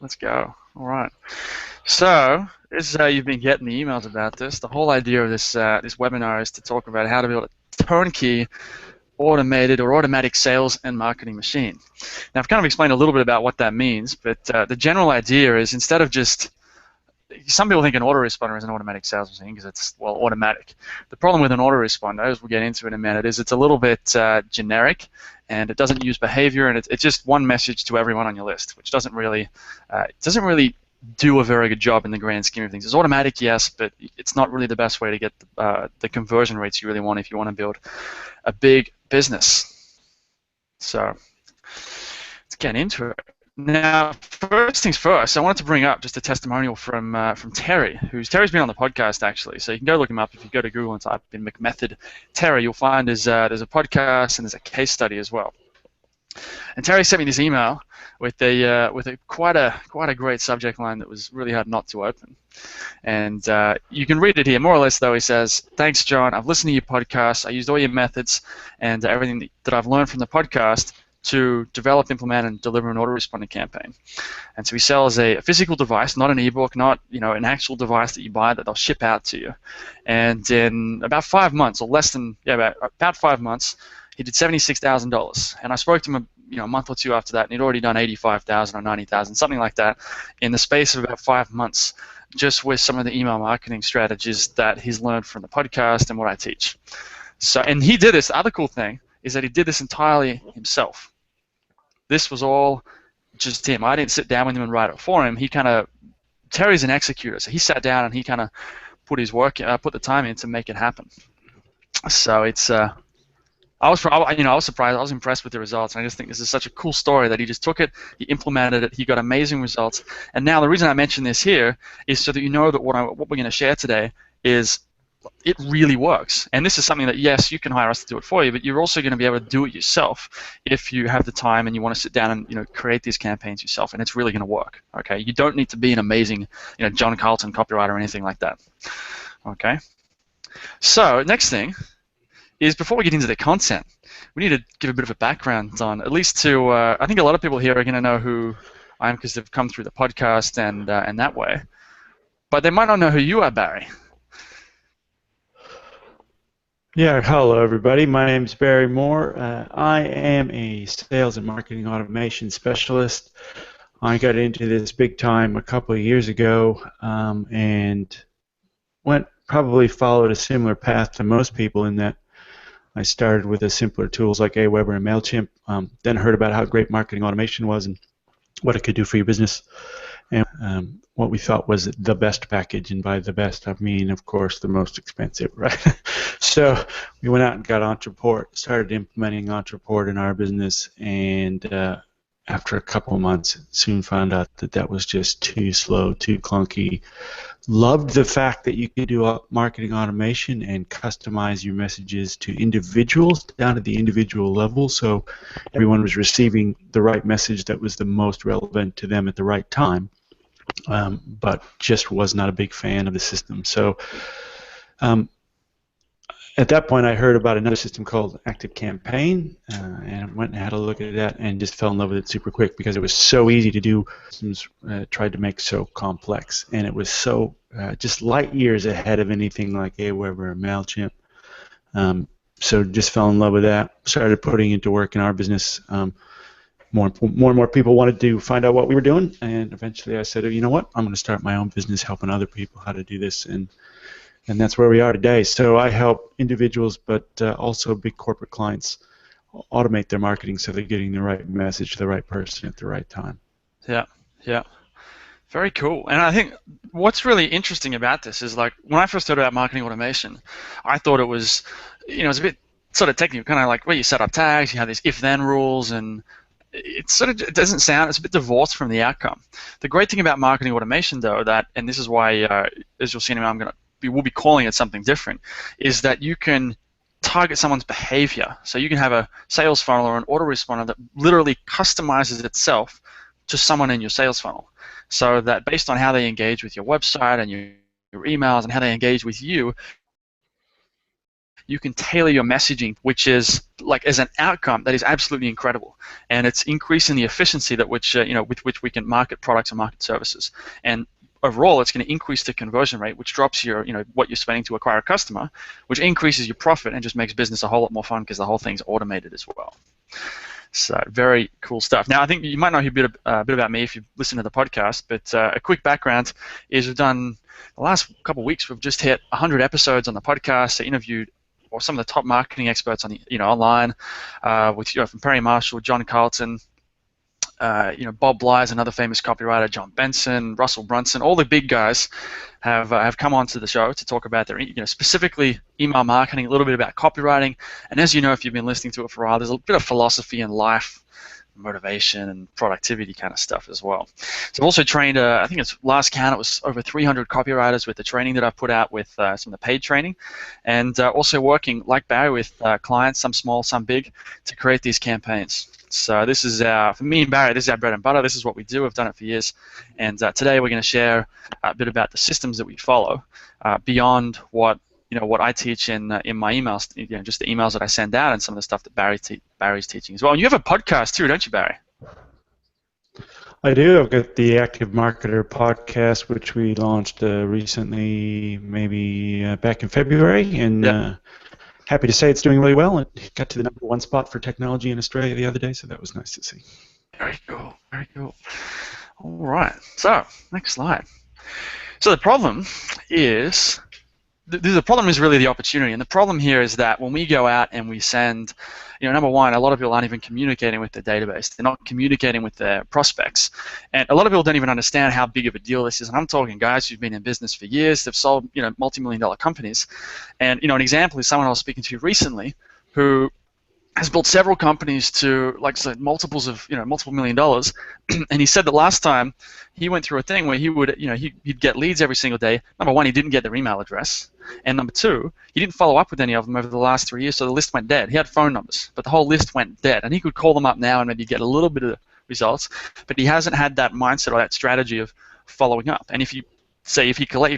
Let's go. All right. So, this is how you've been getting the emails about this. The whole idea of this webinar is to talk about how to build a turnkey, automated or automatic sales and marketing machine. Now, I've kind of explained a little bit about what that means, but the general idea is instead of just some people think an autoresponder is an automatic sales machine because it's, well, automatic. The problem with an autoresponder, as we'll get into in a minute, is it's a little bit generic, and it doesn't use behavior, and it's just one message to everyone on your list, which doesn't really do a very good job in the grand scheme of things. It's automatic, yes, but it's not really the best way to get the conversion rates you really want if you want to build a big business. So let's get into it. Now, first things first, I wanted to bring up just a testimonial from Terry, Terry's been on the podcast actually, so you can go look him up. If you go to Google and type in McMethod Terry, you'll find there's a podcast and there's a case study as well. And Terry sent me this email with a quite a great subject line that was really hard not to open. And you can read it here. More or less, though, he says, "Thanks, John. I've listened to your podcast. I used all your methods and everything that I've learned from the podcast to develop, implement, and deliver an autoresponder campaign." And so he sells a physical device, not an ebook, not an actual device that you buy that they'll ship out to you. And in about 5 months, or less than about 5 months, he did $76,000. And I spoke to him a month or two after that, and he'd already done 85,000 or 90,000, something like that, in the space of about 5 months, just with some of the email marketing strategies that he's learned from the podcast and what I teach. So, and he did this. The other cool thing is that he did this entirely himself. This was all just him. I didn't sit down with him and write it for him. Terry's an executor, so he sat down and he kind of put the time in to make it happen. So it's I was surprised. I was impressed with the results, and I just think this is such a cool story that he just took it, he implemented it, he got amazing results. And now the reason I mention this here is so that you know that what we're going to share today is it really works. And this is something that, yes, you can hire us to do it for you, but you're also going to be able to do it yourself if you have the time and you want to sit down and create these campaigns yourself, and it's really going to work. Okay, you don't need to be an amazing John Carlton copywriter or anything like that. Okay, so next thing is, before we get into the content, we need to give a bit of a background on, at least to, I think a lot of people here are going to know who I am because they've come through the podcast and that way, but they might not know who you are, Barry. Yeah, hello everybody. My name is Barry Moore. I am a sales and marketing automation specialist. I got into this big time a couple of years ago and probably followed a similar path to most people in that I started with the simpler tools like Aweber and MailChimp, then heard about how great marketing automation was and what it could do for your business, and what we thought was the best package, and by the best I mean, of course, the most expensive, right? So we went out and got Ontraport, started implementing Ontraport in our business, and after a couple of months, soon found out that that was just too slow, too clunky. Loved the fact that you could do marketing automation and customize your messages to individuals down to the individual level, so everyone was receiving the right message that was the most relevant to them at the right time, but just was not a big fan of the system. So at that point, I heard about another system called ActiveCampaign, and went and had a look at that and just fell in love with it super quick because it was so easy to do. Systems tried to make so complex, and it was so just light years ahead of anything like Aweber or MailChimp. So just fell in love with that. Started putting it to work in our business. More and more people wanted to find out what we were doing, and eventually I said, you know what, I'm going to start my own business helping other people how to do this, and that's where we are today. So I help individuals, but also big corporate clients automate their marketing so they're getting the right message to the right person at the right time. Yeah, yeah. Very cool. And I think what's really interesting about this is, like, when I first heard about marketing automation, I thought it was, it's a bit sort of technical, kind of like where you set up tags, you have these if-then rules, and it doesn't sound, it's a bit divorced from the outcome. The great thing about marketing automation, though, and this is why, as you'll see in a minute, we'll be calling it something different, is that you can target someone's behavior. So you can have a sales funnel or an autoresponder that literally customizes itself to someone in your sales funnel, so that based on how they engage with your website and your emails and how they engage with you, you can tailor your messaging, which is like as an outcome that is absolutely incredible, and it's increasing the efficiency that which with which we can market products and market services. And overall, it's going to increase the conversion rate, which drops your what you're spending to acquire a customer, which increases your profit and just makes business a whole lot more fun because the whole thing's automated as well. So very cool stuff. Now, I think you might know a bit about me if you listen to the podcast, but a quick background is we've done the last couple of weeks. We've just hit 100 episodes on the podcast. I interviewed some of the top marketing experts on the online, with from Perry Marshall, John Carlton, Bob Bly's another famous copywriter, John Benson, Russell Brunson. All the big guys have come onto the show to talk about their specifically email marketing, a little bit about copywriting, and as you know, if you've been listening to it for a while, there's a bit of philosophy and life motivation and productivity kind of stuff as well. So I've also trained, I think it's last count, it was over 300 copywriters with the training that I put out with some of the paid training, and also working, like Barry, with clients, some small, some big, to create these campaigns. So this is for me and Barry, this is our bread and butter. This is what we do. We've done it for years. And today we're going to share a bit about the systems that we follow beyond what I teach in my emails, just the emails that I send out, and some of the stuff that Barry's teaching as well. And you have a podcast too, don't you, Barry? I do. I've got the Active Marketer podcast, which we launched recently, maybe back in February, and yep. Happy to say it's doing really well. It got to the #1 spot for technology in Australia the other day, so that was nice to see. Very cool. Very cool. All right. So next slide. So the problem is. The problem is really the opportunity, and the problem here is that when we go out and we send, number one, a lot of people aren't even communicating with their database. They're not communicating with their prospects, and a lot of people don't even understand how big of a deal this is. And I'm talking guys who've been in business for years. They've sold, multi-million-dollar companies, and an example is someone I was speaking to recently who has built several companies to, like I said, multiples of, multiple $1 million, and he said that last time he went through a thing where he would, he'd get leads every single day. Number one, he didn't get their email address, and number two, he didn't follow up with any of them over the last 3 years, so the list went dead. He had phone numbers, but the whole list went dead, and he could call them up now and maybe get a little bit of results, but he hasn't had that mindset or that strategy of following up. And if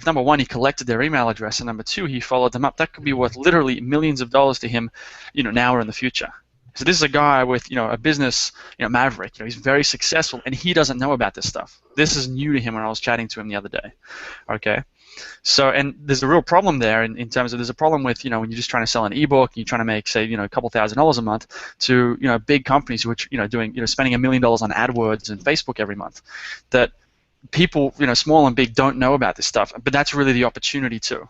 number one, he collected their email address, and number two, he followed them up, that could be worth literally millions of dollars to him, now or in the future. So this is a guy with, a business, maverick. He's very successful, and he doesn't know about this stuff. This is new to him when I was chatting to him the other day. Okay. So, and there's a real problem there in terms of there's a problem with, when you're just trying to sell an ebook, and you're trying to make, say, a couple $1,000s a month to, big companies who are, doing, spending $1 million on AdWords and Facebook every month, that people, small and big, don't know about this stuff. But that's really the opportunity too,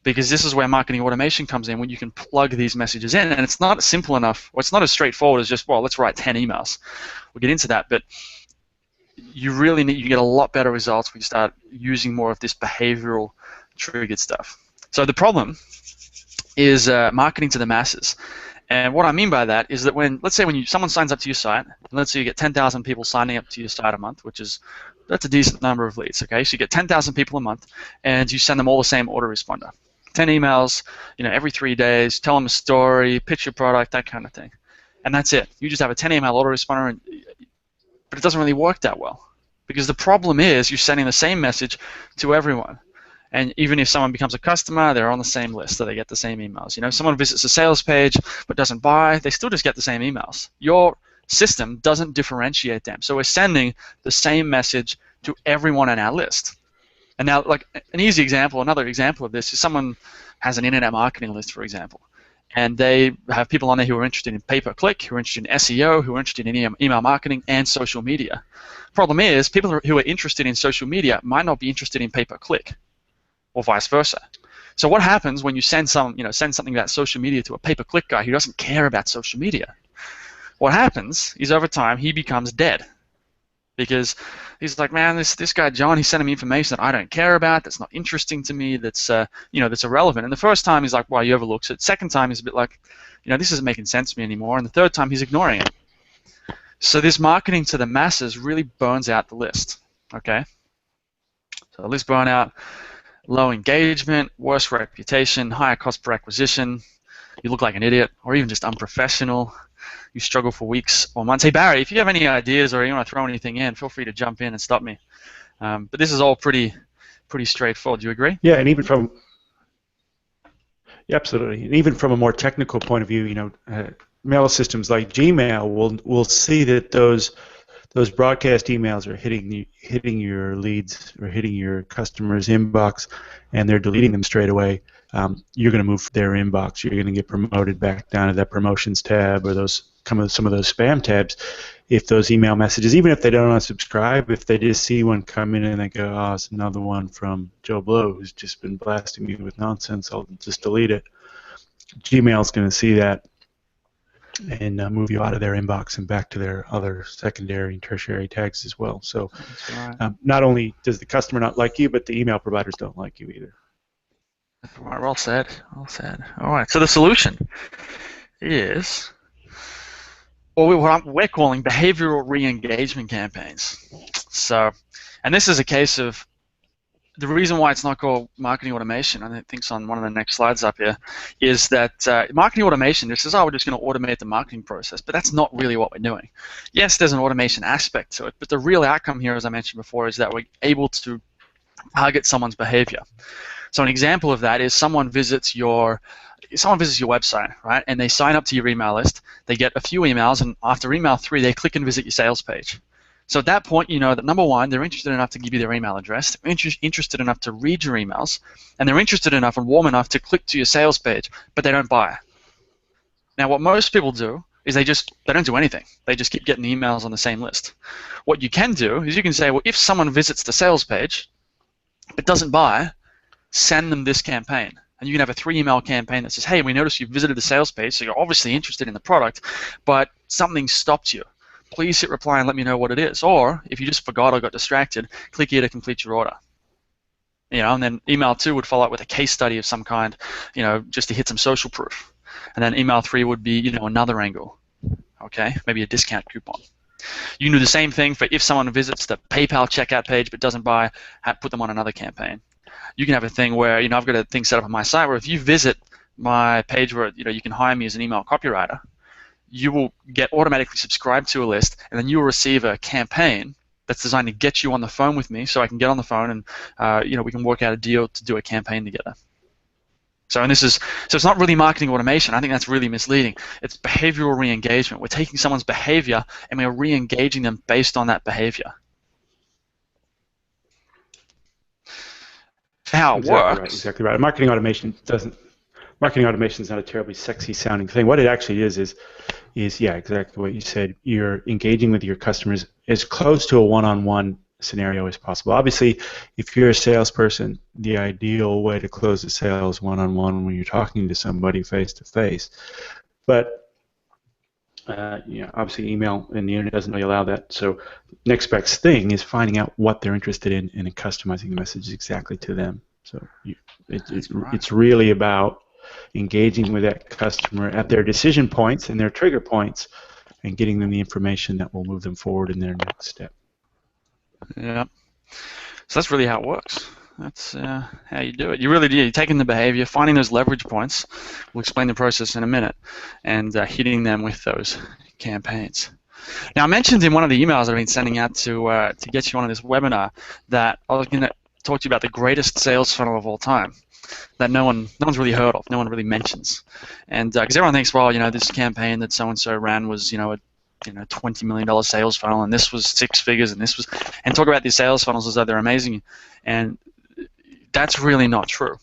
because this is where marketing automation comes in, when you can plug these messages in, and it's not simple enough, or it's not as straightforward as just, well, let's write 10 emails. We'll get into that, but you get a lot better results when you start using more of this behavioral triggered stuff. So the problem is marketing to the masses. And what I mean by that is that let's say someone signs up to your site, and let's say you get 10,000 people signing up to your site a month, that's a decent number of leads, okay? So you get 10,000 people a month, and you send them all the same autoresponder. 10 emails, every 3 days, tell them a story, pitch your product, that kind of thing. And that's it. You just have a 10 email autoresponder, but it doesn't really work that well, because the problem is you're sending the same message to everyone. And even if someone becomes a customer, they're on the same list, so they get the same emails. If someone visits a sales page but doesn't buy, they still just get the same emails. Your system doesn't differentiate them. So we're sending the same message to everyone on our list. And now, like another example of this is someone has an internet marketing list, for example, and they have people on there who are interested in pay-per-click, who are interested in SEO, who are interested in email marketing and social media. Problem is, people who are interested in social media might not be interested in pay-per-click, or vice versa. So what happens when you send something about social media to a pay-per-click guy who doesn't care about social media? What happens is over time he becomes dead, because he's like, man, this guy John, he's sending me information that I don't care about, that's not interesting to me, that's that's irrelevant. And the first time he's like, well, he overlooks it. Second time he's a bit like, this isn't making sense to me anymore. And the third time he's ignoring it. So this marketing to the masses really burns out the list. Okay. So the list burnout, low engagement, worse reputation, higher cost per acquisition. You look like an idiot, or even just unprofessional. You struggle for weeks or months. Hey Barry, if you have any ideas or you want to throw anything in, feel free to jump in and stop me. But this is all pretty straightforward. Do you agree? Yeah, and even from Yeah, absolutely. And even from a more technical point of view, mail systems like Gmail will see that those broadcast emails are hitting your leads or hitting your customers' inbox, and they're deleting them straight away. You're going to move their inbox. You're going to get promoted back down to that promotions tab or some of those spam tabs. If those email messages, even if they don't unsubscribe, if they just see one come in and they go, oh, it's another one from Joe Blow who's just been blasting me with nonsense, I'll just delete it. Gmail's going to see that and move you out of their inbox and back to their other secondary and tertiary tags as well. So right. Not only does the customer not like you, but the email providers don't like you either. All right, well said. Well said. All right, so the solution is, what we're calling behavioral re-engagement campaigns. So, and this is a case of the reason why it's not called marketing automation, and I think it's on one of the next slides up here, is that marketing automation just says, oh, we're just going to automate the marketing process, but that's not really what we're doing. Yes, there's an automation aspect to it, but the real outcome here, as I mentioned before, is that we're able to target someone's behavior. So an example of that is someone visits your website, right, and they sign up to your email list, they get a few emails, and after email 3, they click and visit your sales page. So at that point, you know that number one, they're interested enough to give you their email address, they're interested enough to read your emails, and they're interested enough and warm enough to click to your sales page, but they don't buy. Now, what most people do is they don't do anything. They just keep getting emails on the same list. What you can do is you can say, well, if someone visits the sales page but doesn't buy, send them this campaign. And you can have a 3-email campaign that says, hey, we noticed you visited the sales page, so you're obviously interested in the product, but something stopped you. Please hit reply and let me know what it is. Or if you just forgot or got distracted, click here to complete your order. And then email 2 would follow up with a case study of some kind, just to hit some social proof. And then email 3 would be, another angle. Okay, maybe a discount coupon. You can do the same thing for if someone visits the PayPal checkout page but doesn't buy, put them on another campaign. You can have a thing where, I've got a thing set up on my site where if you visit my page where, you can hire me as an email copywriter, you will get automatically subscribed to a list, and then you will receive a campaign that's designed to get you on the phone with me so I can get on the phone and, we can work out a deal to do a campaign together. So it's not really marketing automation. I think that's really misleading. It's behavioral re-engagement. We're taking someone's behavior and we're re-engaging them based on that behavior. How it works. Exactly right. Marketing automation is not a terribly sexy sounding thing. What it actually is yeah, exactly what you said. You're engaging with your customers as close to a one-on-one scenario as possible. Obviously, if you're a salesperson, the ideal way to close a sale is one-on-one when you're talking to somebody face-to-face. But obviously email and the internet doesn't really allow that. So next best thing is finding out what they're interested in and customizing the message exactly to them. So it's really about engaging with that customer at their decision points and their trigger points and getting them the information that will move them forward in their next step. Yeah. So that's really how it works. That's how you do it. You really do. You're taking the behavior, finding those leverage points. We'll explain the process in a minute, and hitting them with those campaigns. Now, I mentioned in one of the emails I've been sending out to get you on this webinar that I was going to talk to you about the greatest sales funnel of all time that no one's really heard of, no one really mentions, and because everyone thinks, well, this campaign that so and so ran was, a $20 million sales funnel, and this was 6 figures, and talk about these sales funnels as though they're amazing, and that's really not true,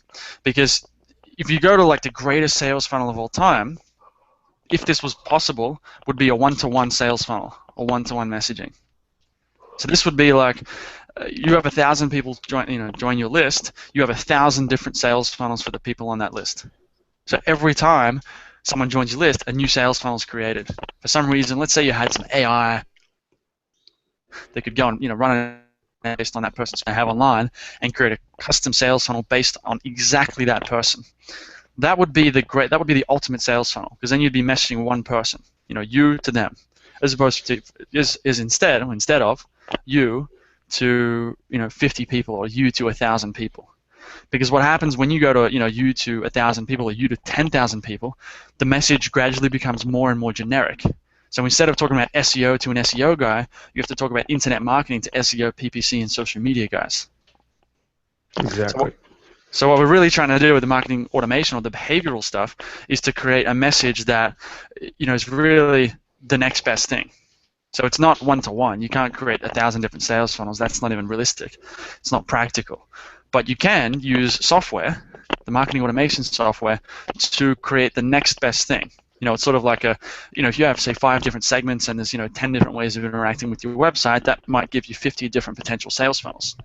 because if you go to like the greatest sales funnel of all time, if this was possible, would be a one-to-one sales funnel or one-to-one messaging. So this would be like you have 1,000 people join your list. You have 1,000 different sales funnels for the people on that list. So every time someone joins your list, a new sales funnel is created. For some reason, let's say you had some AI that could go and run it based on that person they have online and create a custom sales funnel based on exactly that person. That would be the ultimate sales funnel, because then you'd be messaging one person, you to them, as opposed to instead of you to 50 people or you to 1,000 people. Because what happens when you go to you to 1,000 people or you to 10,000 people, the message gradually becomes more and more generic. So instead of talking about SEO to an SEO guy, you have to talk about internet marketing to SEO, PPC, and social media guys. Exactly. So what we're really trying to do with the marketing automation or the behavioral stuff is to create a message that is really the next best thing. So it's not one-to-one. You can't create 1,000 different sales funnels. That's not even realistic. It's not practical. But you can use software, the marketing automation software, to create the next best thing. It's sort of like if you have, say, 5 different segments and there's, 10 different ways of interacting with your website, that might give you 50 different potential sales funnels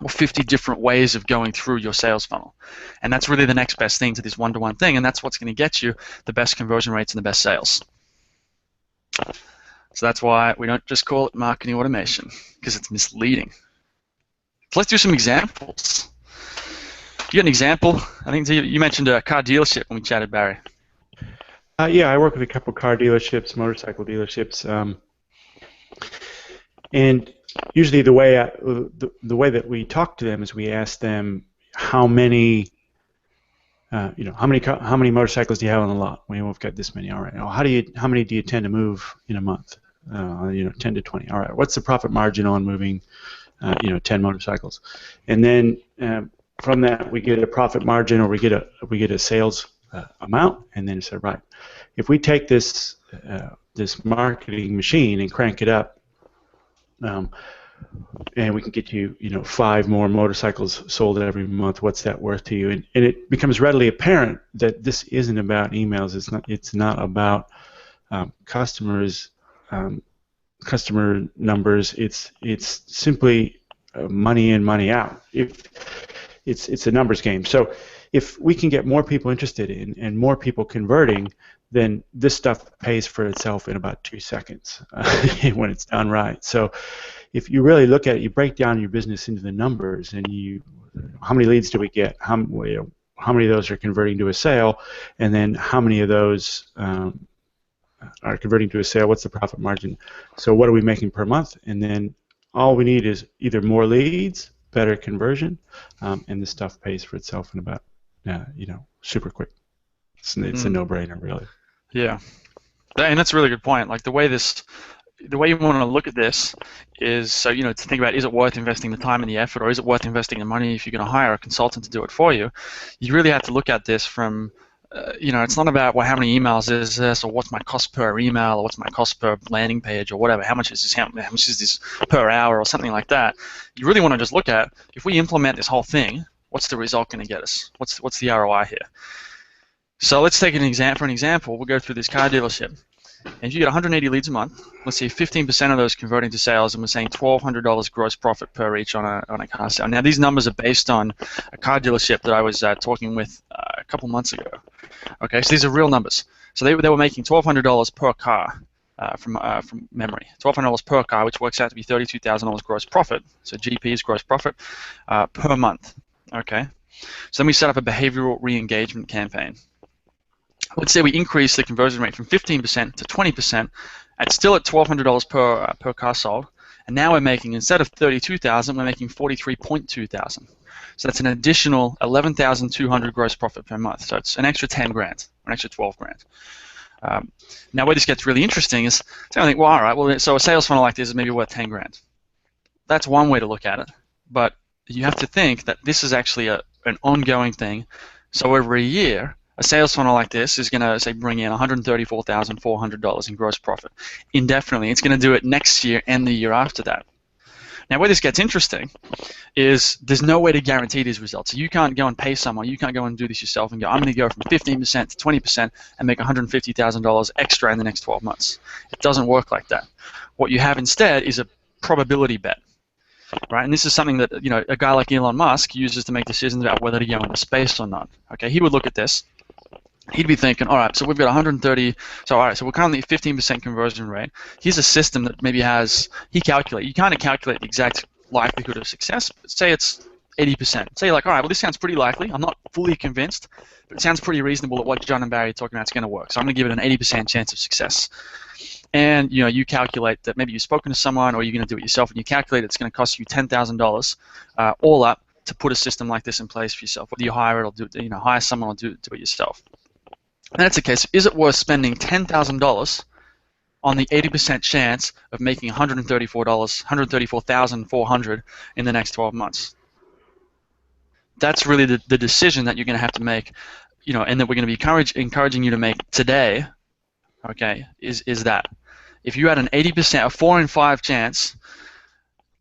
or 50 different ways of going through your sales funnel. And that's really the next best thing to this one-to-one thing, and that's what's going to get you the best conversion rates and the best sales. So that's why we don't just call it marketing automation, because it's misleading. So let's do some examples. You got an example? I think you mentioned a car dealership when we chatted, Barry. Yeah, I work with a couple car dealerships, motorcycle dealerships, and usually the way that we talk to them is we ask them how many motorcycles do you have on the lot? We've got this many. All right. How many do you tend to move in a month? 10 to 20. All right. What's the profit margin on moving 10 motorcycles? And then from that we get a profit margin, or we get a sales amount, and then say, right, if we take this marketing machine and crank it up, and we can get you 5 more motorcycles sold every month, what's that worth to you? And it becomes readily apparent that this isn't about emails. It's not about customer numbers. It's simply money in, money out. It's a numbers game. So if we can get more people interested in and more people converting, then this stuff pays for itself in about 2 seconds when it's done right. So if you really look at it, you break down your business into the numbers, and how many leads do we get? How many of those are converting to a sale, and then how many of those are converting to a sale? What's the profit margin? So what are we making per month? And then all we need is either more leads, better conversion, and this stuff pays for itself in about super quick. It's a no-brainer, really. Yeah, and that's a really good point. Like the way you want to look at this is, so to think about, is it worth investing the time and the effort, or is it worth investing the money if you're going to hire a consultant to do it for you? You really have to look at this from, it's not about, well, how many emails is this, or what's my cost per email, or what's my cost per landing page, or whatever. How much is this per hour, or something like that. You really want to just look at, if we implement this whole thing, what's the result going to get us? What's the ROI here? So let's take an example. We'll go through this car dealership. And if you get 180 leads a month, let's see 15% of those converting to sales, and we're saying $1,200 gross profit per each on a car sale. Now these numbers are based on a car dealership that I was talking with a couple months ago. Okay, so these are real numbers. So they were making $1,200 per car from memory. $1,200 per car, which works out to be $32,000 gross profit. So GP is gross profit per month. Okay, so then we set up a behavioral re-engagement campaign. Let's say we increase the conversion rate from 15% to 20%, still at $1,200 per car sold, and now we're making, instead of $32,000, we're making $43,200. So that's an additional $11,200 gross profit per month. So it's an extra 10 grand, an extra 12 grand. Now where this gets really interesting is, so I think, well, all right, well, so a sales funnel like this is maybe worth 10 grand. That's one way to look at it, but you have to think that this is actually an ongoing thing. So over a year, a sales funnel like this is going to, say, bring in $134,400 in gross profit indefinitely. It's going to do it next year and the year after that. Now, where this gets interesting is there's no way to guarantee these results. So you can't go and pay someone. You can't go and do this yourself and go, I'm going to go from 15% to 20% and make $150,000 extra in the next 12 months. It doesn't work like that. What you have instead is a probability bet. Right, and this is something that a guy like Elon Musk uses to make decisions about whether to go into space or not. Okay, he would look at this. He'd be thinking, all right, so we've got 130. So all right, so we're currently at 15% conversion rate. Here's a system that maybe has. You kind of calculate the exact likelihood of success. But say it's 80%. Say you're like, all right, well this sounds pretty likely. I'm not fully convinced, but it sounds pretty reasonable that what John and Barry are talking about is going to work. So I'm going to give it an 80% chance of success. And you calculate that maybe you've spoken to someone, or you're going to do it yourself, and you calculate it's going to cost you $10,000 all up to put a system like this in place for yourself. Whether you hire it or hire someone or do it yourself. And that's the case. Is it worth spending $10,000 on the 80% chance of making $134,400 in the next 12 months? That's really the decision that you're going to have to make, and that we're going to be encouraging you to make today. Okay, is that if you had an 80%, a 4 in 5 chance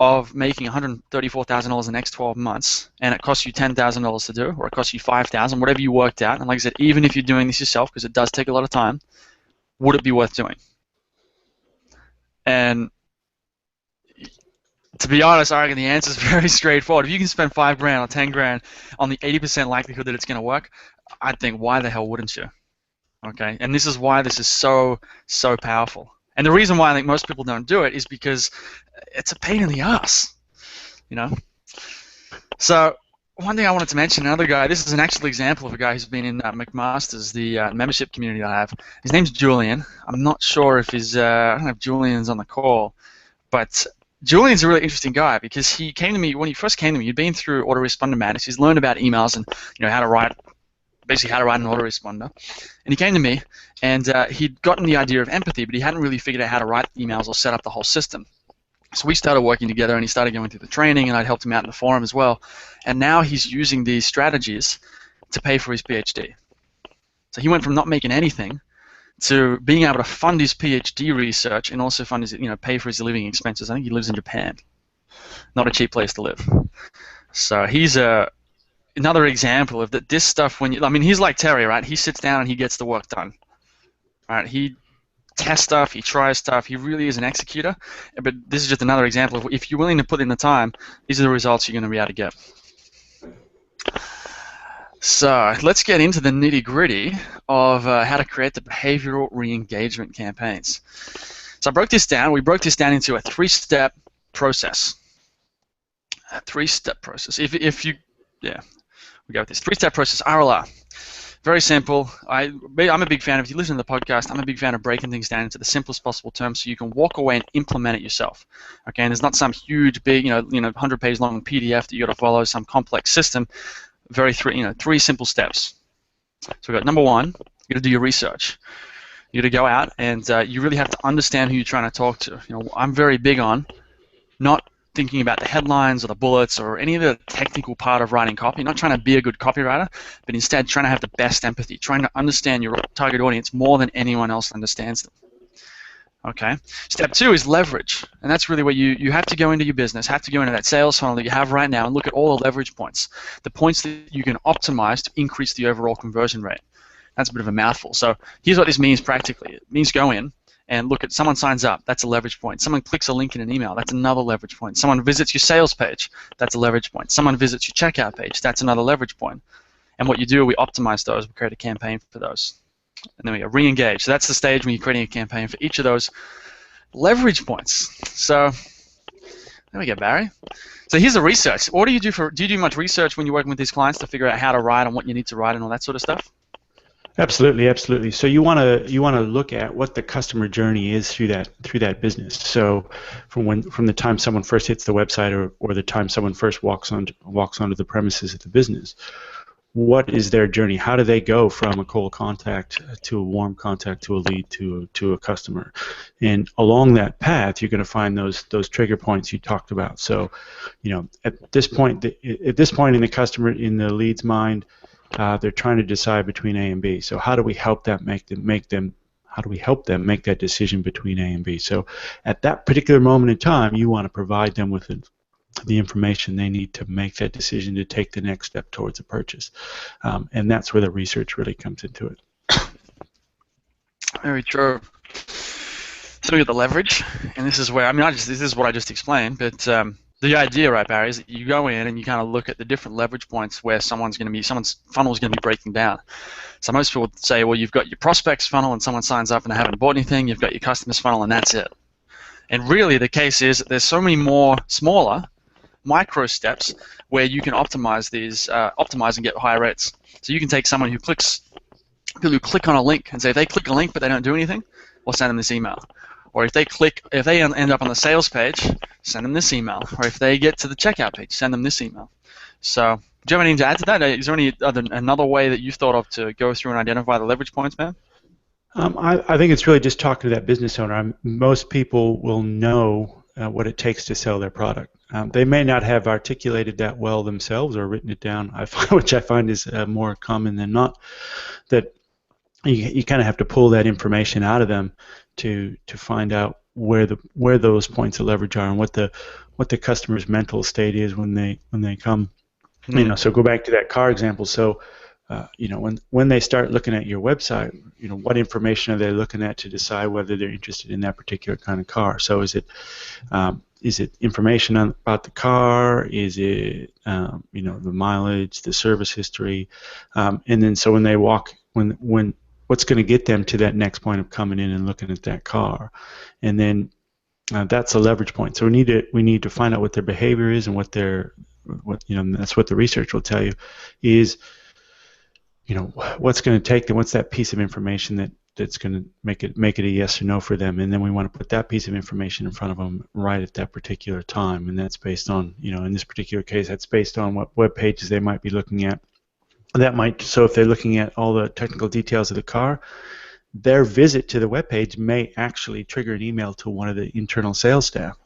of making $134,000 in the next 12 months, and it costs you $10,000 to do, or it costs you $5,000, whatever you worked out, and like I said, even if you're doing this yourself, because it does take a lot of time, would it be worth doing? And to be honest, I reckon the answer is very straightforward. If you can spend $5,000 or $10,000 on the 80% likelihood that it's going to work, I think, why the hell wouldn't you? Okay, and this is why this is so powerful. And the reason why I think most people don't do it is because it's a pain in the ass, So one thing I wanted to mention, another guy, this is an actual example of a guy who's been in McMaster's, the membership community that I have. His name's Julian. I'm not sure if I don't know if Julian's on the call, but Julian's a really interesting guy because he came to me, when he first came to me, he'd been through Autoresponder. He's learned about emails and how to write an autoresponder. And he came to me, and he'd gotten the idea of empathy, but he hadn't really figured out how to write emails or set up the whole system. So we started working together, and he started going through the training, and I'd helped him out in the forum as well. And now he's using these strategies to pay for his PhD. So he went from not making anything to being able to fund his PhD research and also fund his, pay for his living expenses. I think he lives in Japan. Not a cheap place to live. So he's another example of this stuff. He's like Terry, right? He sits down and he gets the work done. Right? He tests stuff, he tries stuff, he really is an executor. But this is just another example of if you're willing to put in the time, these are the results you're going to be able to get. So let's get into the nitty-gritty of how to create the behavioral re-engagement campaigns. So I broke this down. We broke this down into a 3-step process. A 3-step process. We go with this 3-step process. RLR. Very simple. I'm a big fan of, if you listen to the podcast, I'm a big fan of breaking things down into the simplest possible terms so you can walk away and implement it yourself. Okay, and there's not some huge, big, 100-page long PDF that you got to follow, some complex system. 3 simple steps. So we've got number 1, you got to do your research. You got to go out and you really have to understand who you're trying to talk to. I'm very big on not thinking about the headlines or the bullets or any of the technical part of writing copy, not trying to be a good copywriter, but instead trying to have the best empathy, trying to understand your target audience more than anyone else understands them. Okay. Step 2 is leverage, and that's really where you have to go into your business, have to go into that sales funnel that you have right now and look at all the leverage points, the points that you can optimize to increase the overall conversion rate. That's a bit of a mouthful. So here's what this means practically. It means go in and look at someone signs up, that's a leverage point. Someone clicks a link in an email, that's another leverage point. Someone visits your sales page, that's a leverage point. Someone visits your checkout page, that's another leverage point. And what you do, we optimize those, we create a campaign for those. And then we go re-engage. So that's the stage when you're creating a campaign for each of those leverage points. So there we go, Barry. So here's the research. What do you do do you do much research when you're working with these clients to figure out how to write and what you need to write and all that sort of stuff? Absolutely, absolutely. So you want to look at what the customer journey is through that business. So from the time someone first hits the website or the time someone first walks onto the premises of the business, what is their journey? How do they go from a cold contact to a warm contact to a lead to a customer? And along that path, you're going to find those trigger points you talked about. So, at this point in the customer, in the lead's mind, they're trying to decide between A and B. So how do we help them make that decision between A and B? So at that particular moment in time, you want to provide them with the information they need to make that decision to take the next step towards a purchase. And that's where the research really comes into it. Very true. So we got the leverage, and this is where, this is what I just explained, but the idea, right, Barry, is that you go in and you kind of look at the different leverage points where someone's funnel is going to be breaking down. So most people would say, well, you've got your prospects funnel and someone signs up and they haven't bought anything. You've got your customers funnel and that's it. And really the case is that there's so many more smaller micro steps where you can optimize and get higher rates. So you can take someone who click on a link and say if they click a link but they don't do anything, we'll send them this email. Or if they end up on the sales page, send them this email. Or if they get to the checkout page, send them this email. So, do you have anything to add to that? Is there another way that you've thought of to go through and identify the leverage points, man? I think it's really just talking to that business owner. Most people will know what it takes to sell their product. They may not have articulated that well themselves or written it down, which I find is more common than not. That you kind of have to pull that information out of them to find out where those points of leverage are and what the customer's mental state is when they come. So go back to that car example. So when they start looking at your website, what information are they looking at to decide whether they're interested in that particular kind of car? So is it information about the car? Is it the mileage, the service history, and then so when they walk when what's going to get them to that next point of coming in and looking at that car, and then that's a leverage point. So we need to find out what their behavior is and that's what the research will tell you is what's going to take them, what's that piece of information that's going to make it a yes or no for them, and then we want to put that piece of information in front of them right at that particular time, and that's based on in this particular case that's based on what web pages they might be looking at. So if they're looking at all the technical details of the car, their visit to the web page may actually trigger an email to one of the internal sales staff,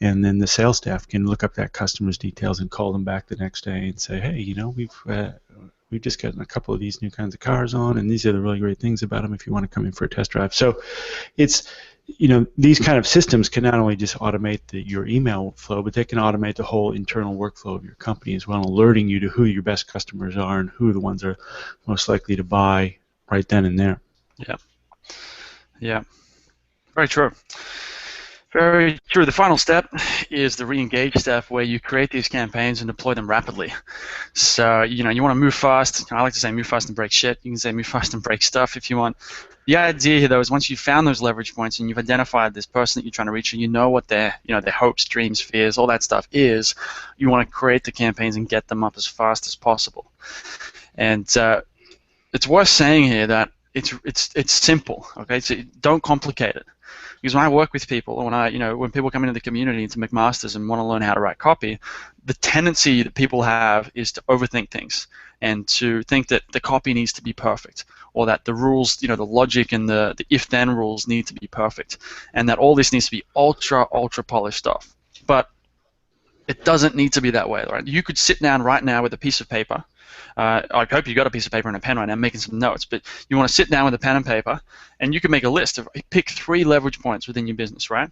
and then the sales staff can look up that customer's details and call them back the next day and say, hey, we've just gotten a couple of these new kinds of cars on, and these are the really great things about them if you want to come in for a test drive. So it's, these kind of systems can not only just automate your email flow, but they can automate the whole internal workflow of your company as well, alerting you to who your best customers are and who the ones are most likely to buy right then and there. Yeah. Very true. Very true. The final step is the re-engage step, where you create these campaigns and deploy them rapidly. So, you want to move fast. I like to say move fast and break shit. You can say move fast and break stuff if you want. The idea here, though, is once you've found those leverage points and you've identified this person that you're trying to reach, and you know what their hopes, dreams, fears, all that stuff is, you want to create the campaigns and get them up as fast as possible. And it's worth saying here that it's simple. Okay, so don't complicate it. Because when I work with people, when people come into the community into McMaster's and want to learn how to write copy, the tendency that people have is to overthink things and to think that the copy needs to be perfect, or that the rules, the logic and the if-then rules need to be perfect, and that all this needs to be ultra polished stuff. But it doesn't need to be that way, right? You could sit down right now with a piece of paper. I hope you got a piece of paper and a pen right now making some notes, but you want to sit down with a pen and paper, and you can make a list of, pick 3 leverage points within your business, right?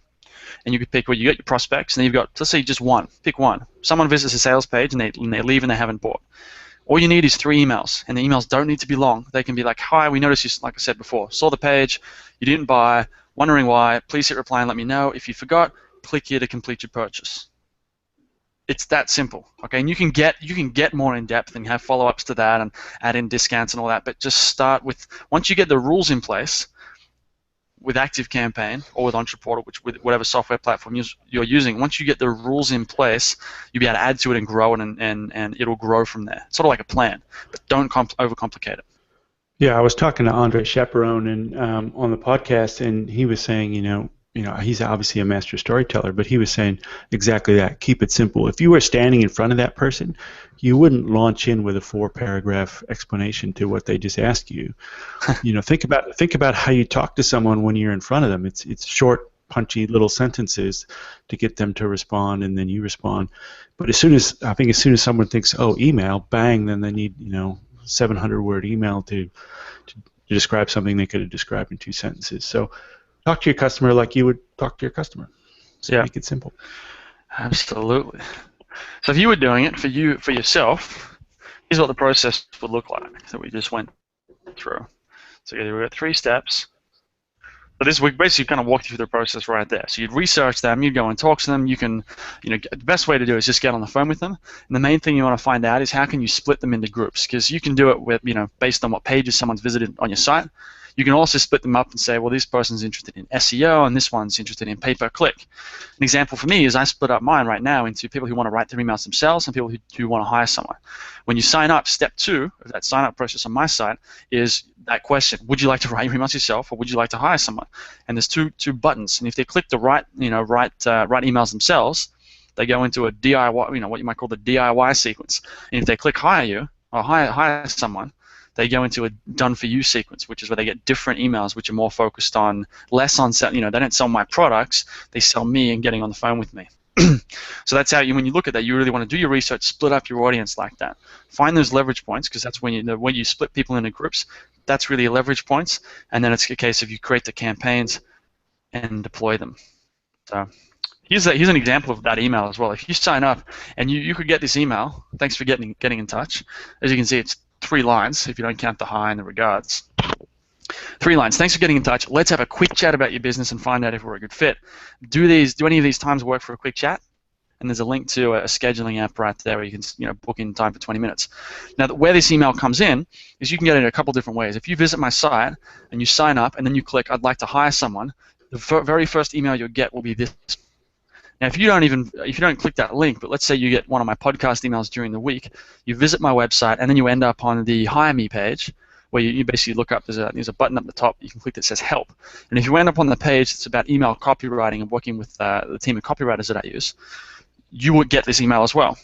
And you could pick, you got your prospects, and then you've got, let's say, just one. Pick one. Someone visits a sales page, and they leave and they haven't bought. All you need is 3 emails, and the emails don't need to be long. They can be like, hi, we noticed you, like I said before, saw the page, you didn't buy, wondering why, please hit reply and let me know. If you forgot, click here to complete your purchase. It's that simple, okay? And you can get more in depth and have follow-ups to that and add in discounts and all that. But just start with, once you get the rules in place with ActiveCampaign or with Entreportal, with whatever software platform you're using, once you get the rules in place, you'll be able to add to it and grow it, and it'll grow from there. It's sort of like a plan, but don't overcomplicate it. Yeah, I was talking to Andre Chaperone on the podcast, and he was saying, he's obviously a master storyteller, but he was saying exactly that. Keep it simple. If you were standing in front of that person, you wouldn't launch in with a 4-paragraph explanation to what they just asked you. Think about how you talk to someone when you're in front of them. It's short, punchy little sentences to get them to respond, and then you respond. But as soon as someone thinks, oh, email, bang, then they need 700-word email to describe something they could have described in 2 sentences. So talk to your customer like you would talk to your customer. So make it simple. Absolutely. So if you were doing it for yourself, here's what the process would look like that we just went through. So we've got 3 steps. So we basically kind of walked you through the process right there. So you'd research them, you'd go and talk to them. You can, the best way to do it is just get on the phone with them. And the main thing you want to find out is how can you split them into groups, because you can do it with, based on what pages someone's visited on your site. You can also split them up and say, well, this person's interested in SEO and this one's interested in pay-per-click. An example for me is I split up mine right now into people who want to write their emails themselves and people who want to hire someone. When you sign up, step 2 of that sign-up process on my site is that question: would you like to write your emails yourself, or would you like to hire someone? And there's two buttons, and if they click the write emails themselves, they go into a DIY, what you might call the DIY sequence. And if they click hire you or hire someone, they go into a done-for-you sequence, which is where they get different emails, which are more focused on less on they don't sell my products, they sell me and getting on the phone with me. So that's how when you look at that, you really want to do your research, split up your audience like that. Find those leverage points, because that's when you split people into groups, that's really your leverage points, and then it's a case of you create the campaigns and deploy them. So here's an example of that email as well. If you sign up and you could get this email, thanks for getting in touch. As you can see, it's 3 lines if you don't count the hi and the regards. 3 lines. Thanks for getting in touch. Let's have a quick chat about your business and find out if we're a good fit. Do any of these times work for a quick chat? And there's a link to a scheduling app right there where you can book in time for 20 minutes. Now, where this email comes in is you can get it in a couple different ways. If you visit my site and you sign up and then you click I'd like to hire someone, the very first email you'll get will be this. Now, if you don't click that link, but let's say you get one of my podcast emails during the week, you visit my website and then you end up on the Hire Me page, where you basically look up, there's a button up the top, you can click that says Help. And if you end up on the page that's about email copywriting and working with the team of copywriters that I use, you would get this email as well.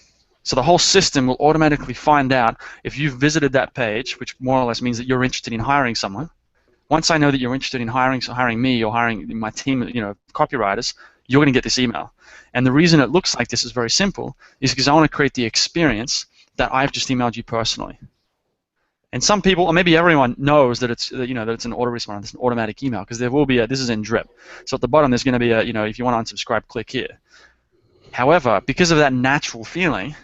So the whole system will automatically find out if you've visited that page, which more or less means that you're interested in hiring someone. Once I know that you're interested in hiring me or hiring my team, copywriters, you're going to get this email. And the reason it looks like this is very simple is because I want to create the experience that I've just emailed you personally. And some people, or maybe everyone, knows that it's that it's an autoresponder, it's an automatic email, because there will be this is in drip. So at the bottom there's going to be if you want to unsubscribe, click here. However, because of that natural feeling,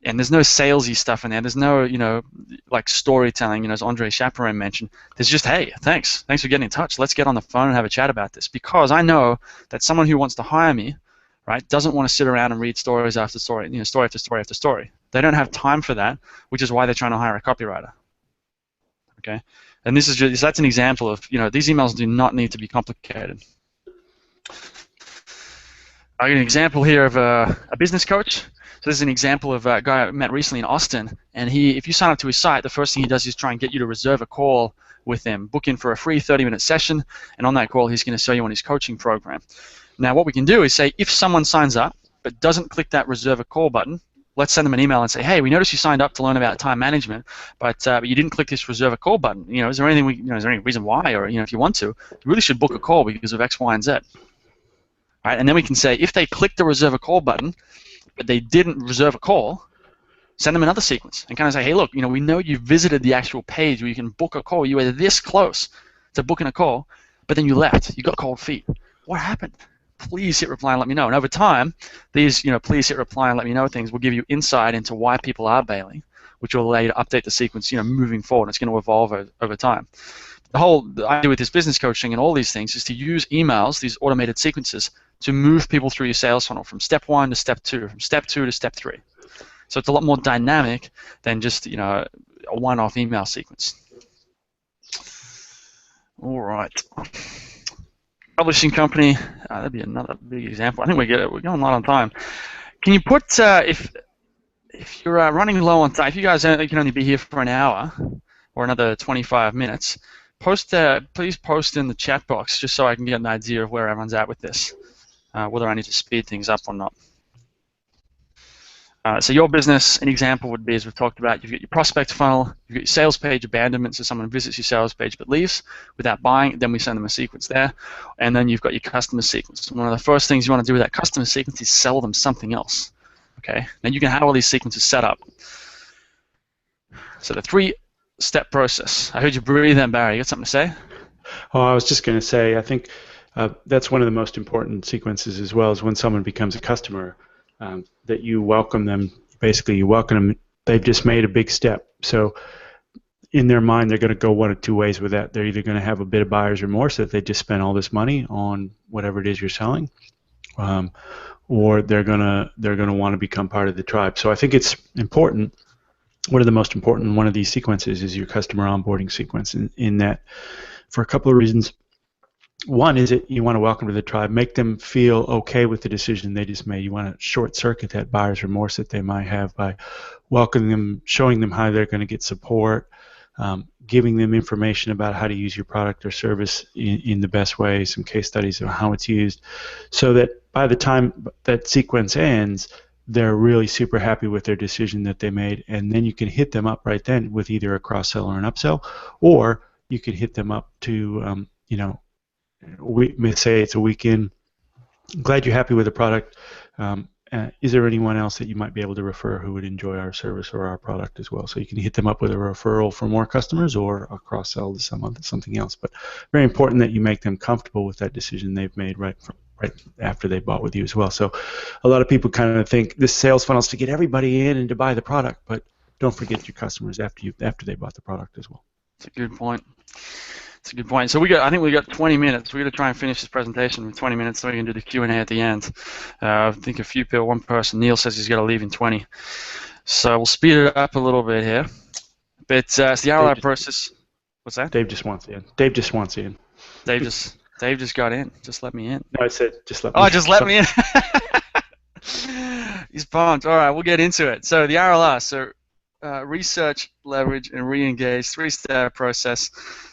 and there's no salesy stuff in there, there's no like storytelling, as Andre Chaperon mentioned. There's just, hey, thanks for getting in touch. Let's get on the phone and have a chat about this, because I know that someone who wants to hire me, right, doesn't want to sit around and read stories after story, story after story after story. They don't have time for that, which is why they're trying to hire a copywriter. Okay, and that's an example of these emails do not need to be complicated. I got an example here of a business coach. So this is an example of a guy I met recently in Austin, and if you sign up to his site, the first thing he does is try and get you to reserve a call with him, book in for a free 30-minute session, and on that call he's going to sell you on his coaching program. Now what we can do is say, if someone signs up but doesn't click that reserve a call button, let's send them an email and say, hey, we noticed you signed up to learn about time management, but you didn't click this reserve a call button. Is there anything is there any reason why, or if you want to, you really should book a call because of X, Y, and Z. All right, and then we can say, if they click the reserve a call button, but they didn't reserve a call, send them another sequence and kind of say, hey, look, we know you visited the actual page where you can book a call. You were this close to booking a call, but then you left. You got cold feet. What happened? Please hit reply and let me know. And over time, these, please hit reply and let me know things will give you insight into why people are bailing, which will allow you to update the sequence, moving forward. It's going to evolve over time. The whole idea with this business coaching and all these things is to use emails, these automated sequences, to move people through your sales funnel from step 1 to step 2, from step 2 to step 3. So it's a lot more dynamic than just a one-off email sequence. All right. Publishing company, that'd be another big example. I think we're going a lot on time. Can you put if you're running low on time, if you guys can only be here for an hour or another 25 minutes, please post in the chat box just so I can get an idea of where everyone's at with this, whether I need to speed things up or not. So your business, an example would be, as we've talked about, you've got your prospect funnel, you've got your sales page abandonment, so someone visits your sales page but leaves without buying, then we send them a sequence there, and then you've got your customer sequence. One of the first things you want to do with that customer sequence is sell them something else. Okay, now you can have all these sequences set up. So the 3-step process. I heard you breathe in, Barry. You got something to say? Oh, I was just going to say, I think that's one of the most important sequences as well, is when someone becomes a customer. That you welcome them, basically you welcome them, they've just made a big step. So in their mind, they're going to go one of two ways with that. They're either going to have a bit of buyer's remorse that they just spent all this money on whatever it is you're selling, or they're going to want to become part of the tribe. So I think it's important. One of the most important one of these sequences is your customer onboarding sequence, in that for a couple of reasons. One is that you want to welcome to the tribe, make them feel okay with the decision they just made. You want to short-circuit that buyer's remorse that they might have by welcoming them, showing them how they're going to get support, giving them information about how to use your product or service in the best way, some case studies of how it's used, so that by the time that sequence ends, they're really super happy with their decision that they made, and then you can hit them up right then with either a cross-sell or an upsell, or you could hit them up to, we may say it's a weekend. Glad you're happy with the product. Is there anyone else that you might be able to refer who would enjoy our service or our product as well? So you can hit them up with a referral for more customers or a cross-sell to something else. But very important that you make them comfortable with that decision they've made right after they bought with you as well. So a lot of people kind of think this sales funnel is to get everybody in and to buy the product, but don't forget your customers after they bought the product as well. That's a good point. That's a good point. So I think we got 20 minutes. We're going to try and finish this presentation in 20 minutes so we can do the Q&A at the end. I think a few people, one person, Neil says he's got to leave in 20. So we'll speed it up a little bit here. But it's the ROI process. What's that? Dave just wants in. Dave just got in. Just let me in. No, I said just let me in. Oh, just let me in. He's pumped. All right, we'll get into it. So the RLR, research, leverage, and re-engage, three-step process.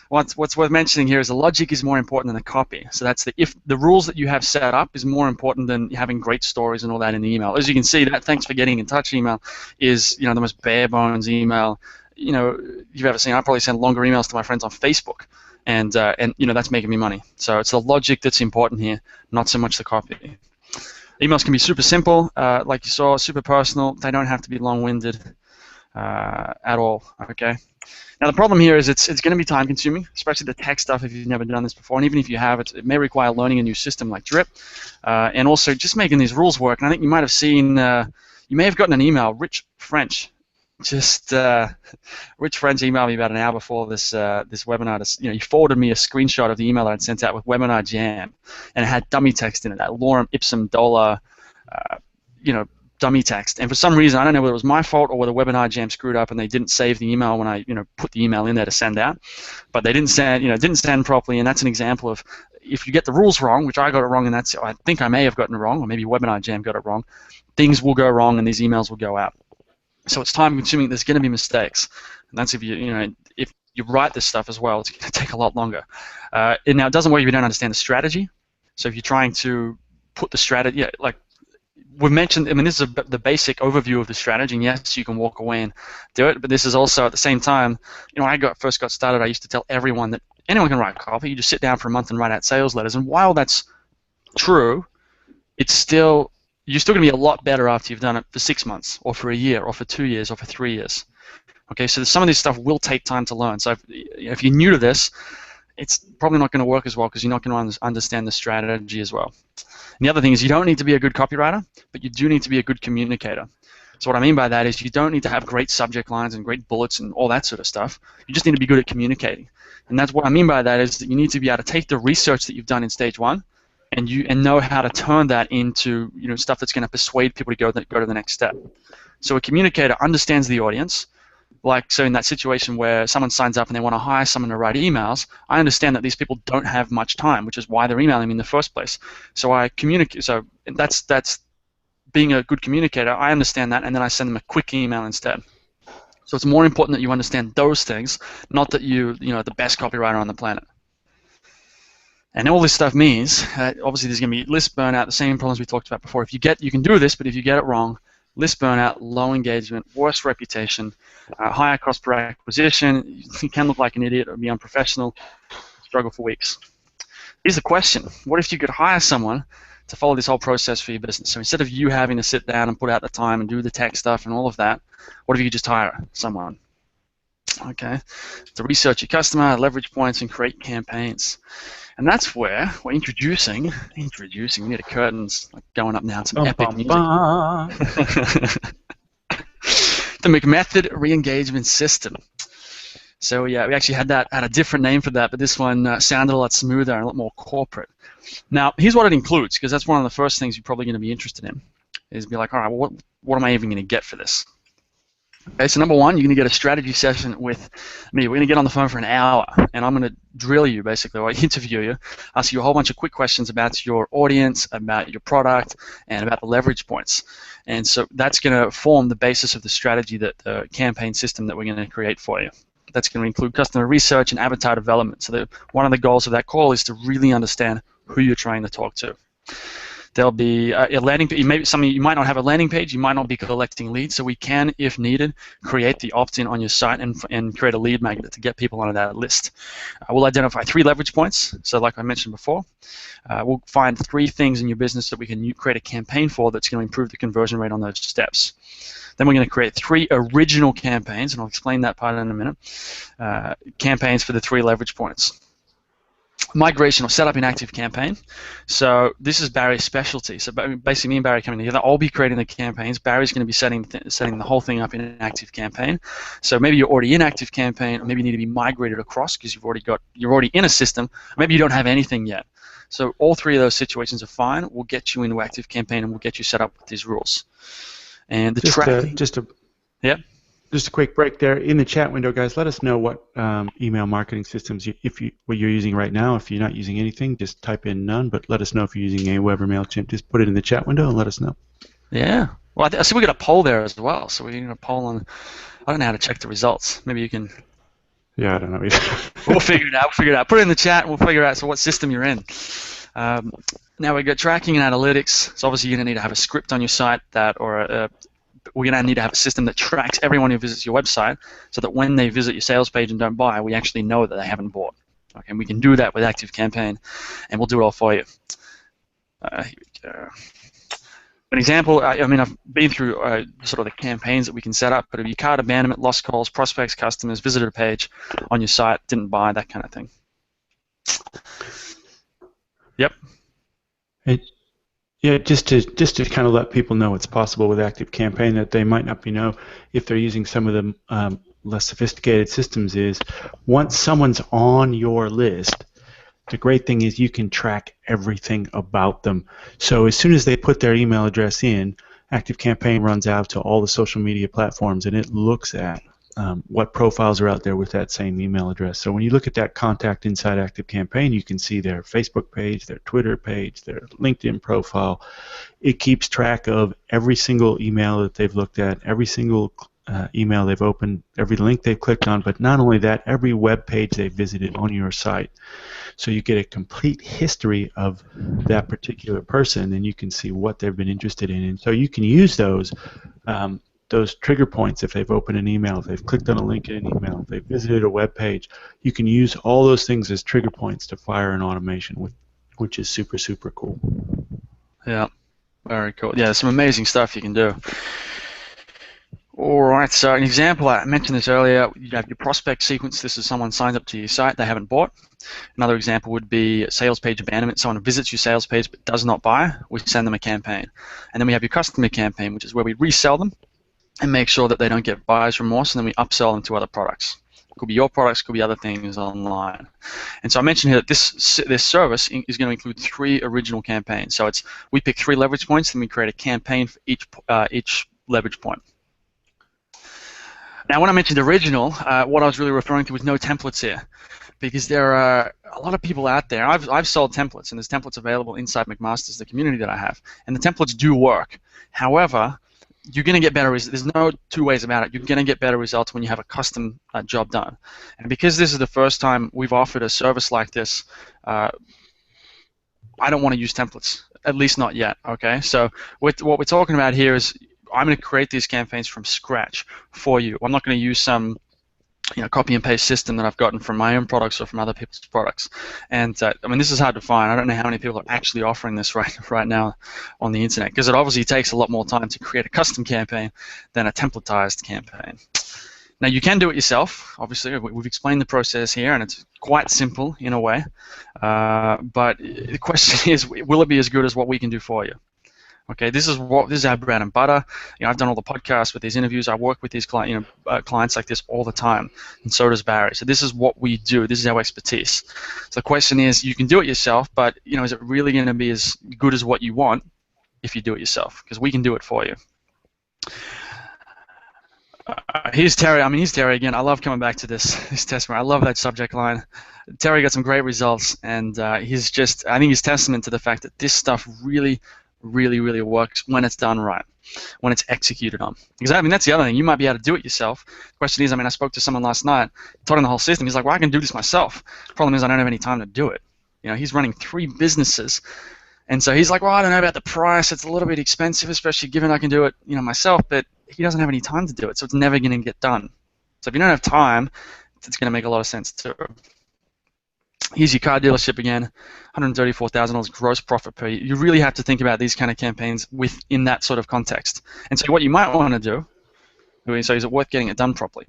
What's worth mentioning here is the logic is more important than the copy. So that's if the rules that you have set up is more important than having great stories and all that in the email. As you can see, that thanks for getting in touch email is the most bare bones email you've ever seen. I probably send longer emails to my friends on Facebook, and that's making me money. So it's the logic that's important here, not so much the copy. Emails can be super simple, like you saw, super personal. They don't have to be long-winded at all. Okay. Now the problem here is it's going to be time consuming, especially the tech stuff if you've never done this before, and even if you have, it may require learning a new system like Drip, and also just making these rules work. And I think you might have seen, you may have gotten an email, Rich French emailed me about an hour before this webinar. He forwarded me a screenshot of the email that I'd sent out with Webinar Jam, and it had dummy text in it, that lorem ipsum dolor, dummy text. And for some reason, I don't know whether it was my fault or whether Webinar Jam screwed up and they didn't save the email when I put the email in there to send out. But they didn't send properly, and that's an example of if you get the rules wrong, which I got it wrong, and I think I may have gotten it wrong, or maybe Webinar Jam got it wrong, things will go wrong and these emails will go out. So it's time consuming. There's going to be mistakes, and that's if you write this stuff as well. It's going to take a lot longer. And now it doesn't work if you don't understand the strategy. So if you're trying to put the strategy, like we mentioned, this is the basic overview of the strategy, and yes, you can walk away and do it, but this is also at the same time, when I first got started, I used to tell everyone that anyone can write copy. You just sit down for a month and write out sales letters, and while that's true, you're still going to be a lot better after you've done it for 6 months, or for a year, or for 2 years, or for 3 years. Okay, so some of this stuff will take time to learn. So if you're new to this, it's probably not going to work as well because you're not going to understand the strategy as well. And the other thing is you don't need to be a good copywriter, but you do need to be a good communicator. So what I mean by that is you don't need to have great subject lines and great bullets and all that sort of stuff. You just need to be good at communicating. And that's what I mean by that is that you need to be able to take the research that you've done in stage one and know how to turn that into stuff that's going to persuade people to go to the next step. So a communicator understands the audience. So in that situation where someone signs up and they want to hire someone to write emails, I understand that these people don't have much time, which is why they're emailing me in the first place. So I communicate. So that's being a good communicator. I understand that, and then I send them a quick email instead. So it's more important that you understand those things, not that you're the best copywriter on the planet. And all this stuff means, obviously, there's going to be list burnout, the same problems we talked about before. You can do this, but if you get it wrong, list burnout, low engagement, worse reputation, higher cost per acquisition, you can look like an idiot or be unprofessional, struggle for weeks. Here's the question. What if you could hire someone to follow this whole process for your business? So instead of you having to sit down and put out the time and do the tech stuff and all of that, what if you could just hire someone? Okay, to research your customer, leverage points, and create campaigns. And that's where we're introducing, we need a curtains going up now, some epic music. The McMethod re-engagement system. So yeah, we actually had a different name for that, but this one sounded a lot smoother and a lot more corporate. Now, here's what it includes, because that's one of the first things you're probably going to be interested in, is be like, all right, well, what am I even going to get for this? Okay, so number one, you're going to get a strategy session with me. We're going to get on the phone for an hour, and I'm going to drill you, basically, or interview you, ask you a whole bunch of quick questions about your audience, about your product, and about the leverage points. And so that's going to form the basis of the strategy, the campaign system that we're going to create for you. That's going to include customer research and avatar development. So one of the goals of that call is to really understand who you're trying to talk to. There'll be a landing page. You might not have a landing page. You might not be collecting leads. So we can, if needed, create the opt-in on your site and create a lead magnet to get people onto that list. We'll identify 3 leverage points. So like I mentioned before, we'll find 3 things in your business that we can create a campaign for that's going to improve the conversion rate on those steps. Then we're going to create 3 original campaigns, and I'll explain that part in a minute. Campaigns for the 3 leverage points. Migration or set up in Active Campaign. So this is Barry's specialty. So basically, me and Barry coming together. I'll be creating the campaigns. Barry's going to be setting the whole thing up in an Active Campaign. So maybe you're already in Active Campaign, or maybe you need to be migrated across because you're already in a system. Maybe you don't have anything yet. So all 3 of those situations are fine. We'll get you into Active Campaign and we'll get you set up with these rules. And the tracking. Just a quick break there. In the chat window, guys, let us know what email marketing systems what you're using right now. If you're not using anything, just type in none, but let us know if you're using Aweber, MailChimp. Just put it in the chat window and let us know. Yeah. Well, I see we got a poll there as well. So we're going to poll on, I don't know how to check the results. Maybe you can. Yeah, I don't know either. We'll figure it out. Put it in the chat and we'll figure out what system you're in. Now we've got tracking and analytics. So obviously you're going to need to have a script on your site we're going to need to have a system that tracks everyone who visits your website so that when they visit your sales page and don't buy, we actually know that they haven't bought. Okay, and we can do that with Active Campaign, and we'll do it all for you. Here we go. An example, I've been through sort of the campaigns that we can set up, but it'll be cart abandonment, lost calls, prospects, customers, visited a page on your site, didn't buy, that kind of thing. Yep. Yeah, just to kind of let people know it's possible with Active Campaign that they might not know if they're using some of the less sophisticated systems is once someone's on your list, the great thing is you can track everything about them. So as soon as they put their email address in, Active Campaign runs out to all the social media platforms and it looks at what profiles are out there with that same email address. So when you look at that contact inside Active Campaign, you can see their Facebook page, their Twitter page, their LinkedIn profile. It keeps track of every single email that they've looked at, every single email they've opened, every link they've clicked on, but not only that, every web page they've visited on your site. So you get a complete history of that particular person and you can see what they've been interested in. And so you can use those trigger points if they've opened an email, if they've clicked on a link in an email, if they've visited a web page. You can use all those things as trigger points to fire an automation, which is super, super cool. Yeah, very cool. Yeah, there's some amazing stuff you can do. All right, so an example, I mentioned this earlier, you have your prospect sequence. This is someone signs up to your site, they haven't bought. Another example would be sales page abandonment. Someone visits your sales page but does not buy, we send them a campaign. And then we have your customer campaign, which is where we resell them and make sure that they don't get buyer's remorse, and then we upsell them to other products. Could be your products, could be other things online. And so I mentioned here that this service is going to include 3 original campaigns. So we pick 3 leverage points, and we create a campaign for each leverage point. Now, when I mentioned original, what I was really referring to was no templates here, because there are a lot of people out there. I've sold templates, and there's templates available inside McMasters, the community that I have, and the templates do work. However, you're going to get better results. There's no 2 ways about it. You're going to get better results when you have a custom job done. And because this is the first time we've offered a service like this, I don't want to use templates, at least not yet. Okay. So what we're talking about here is I'm going to create these campaigns from scratch for you. I'm not going to use some copy and paste system that I've gotten from my own products or from other people's products. And this is hard to find. I don't know how many people are actually offering this right now on the internet, because it obviously takes a lot more time to create a custom campaign than a templatized campaign. Now, you can do it yourself. Obviously, we've explained the process here, and it's quite simple in a way. But the question is, will it be as good as what we can do for you? Okay, this is our bread and butter. I've done all the podcasts with these interviews. I work with these clients like this all the time, and so does Barry. So this is what we do. This is our expertise. So the question is, you can do it yourself, but is it really going to be as good as what you want if you do it yourself? Because we can do it for you. Here's Terry. Here's Terry again. I love coming back to this testimony. I love that subject line. Terry got some great results, and I think he's testament to the fact that this stuff really works when it's done right, when it's executed on. Because that's the other thing. You might be able to do it yourself. The question is, I spoke to someone last night, taught him the whole system. He's like, well, I can do this myself. Problem is, I don't have any time to do it. He's running 3 businesses, And so he's like, well, I don't know about the price. It's a little bit expensive, especially given I can do it, myself. But he doesn't have any time to do it, so it's never going to get done. So if you don't have time, it's going to make a lot of sense too. Here's your car dealership again, $134,000 gross profit per year. You really have to think about these kind of campaigns within that sort of context. And so what you might want to do, so is it worth getting it done properly?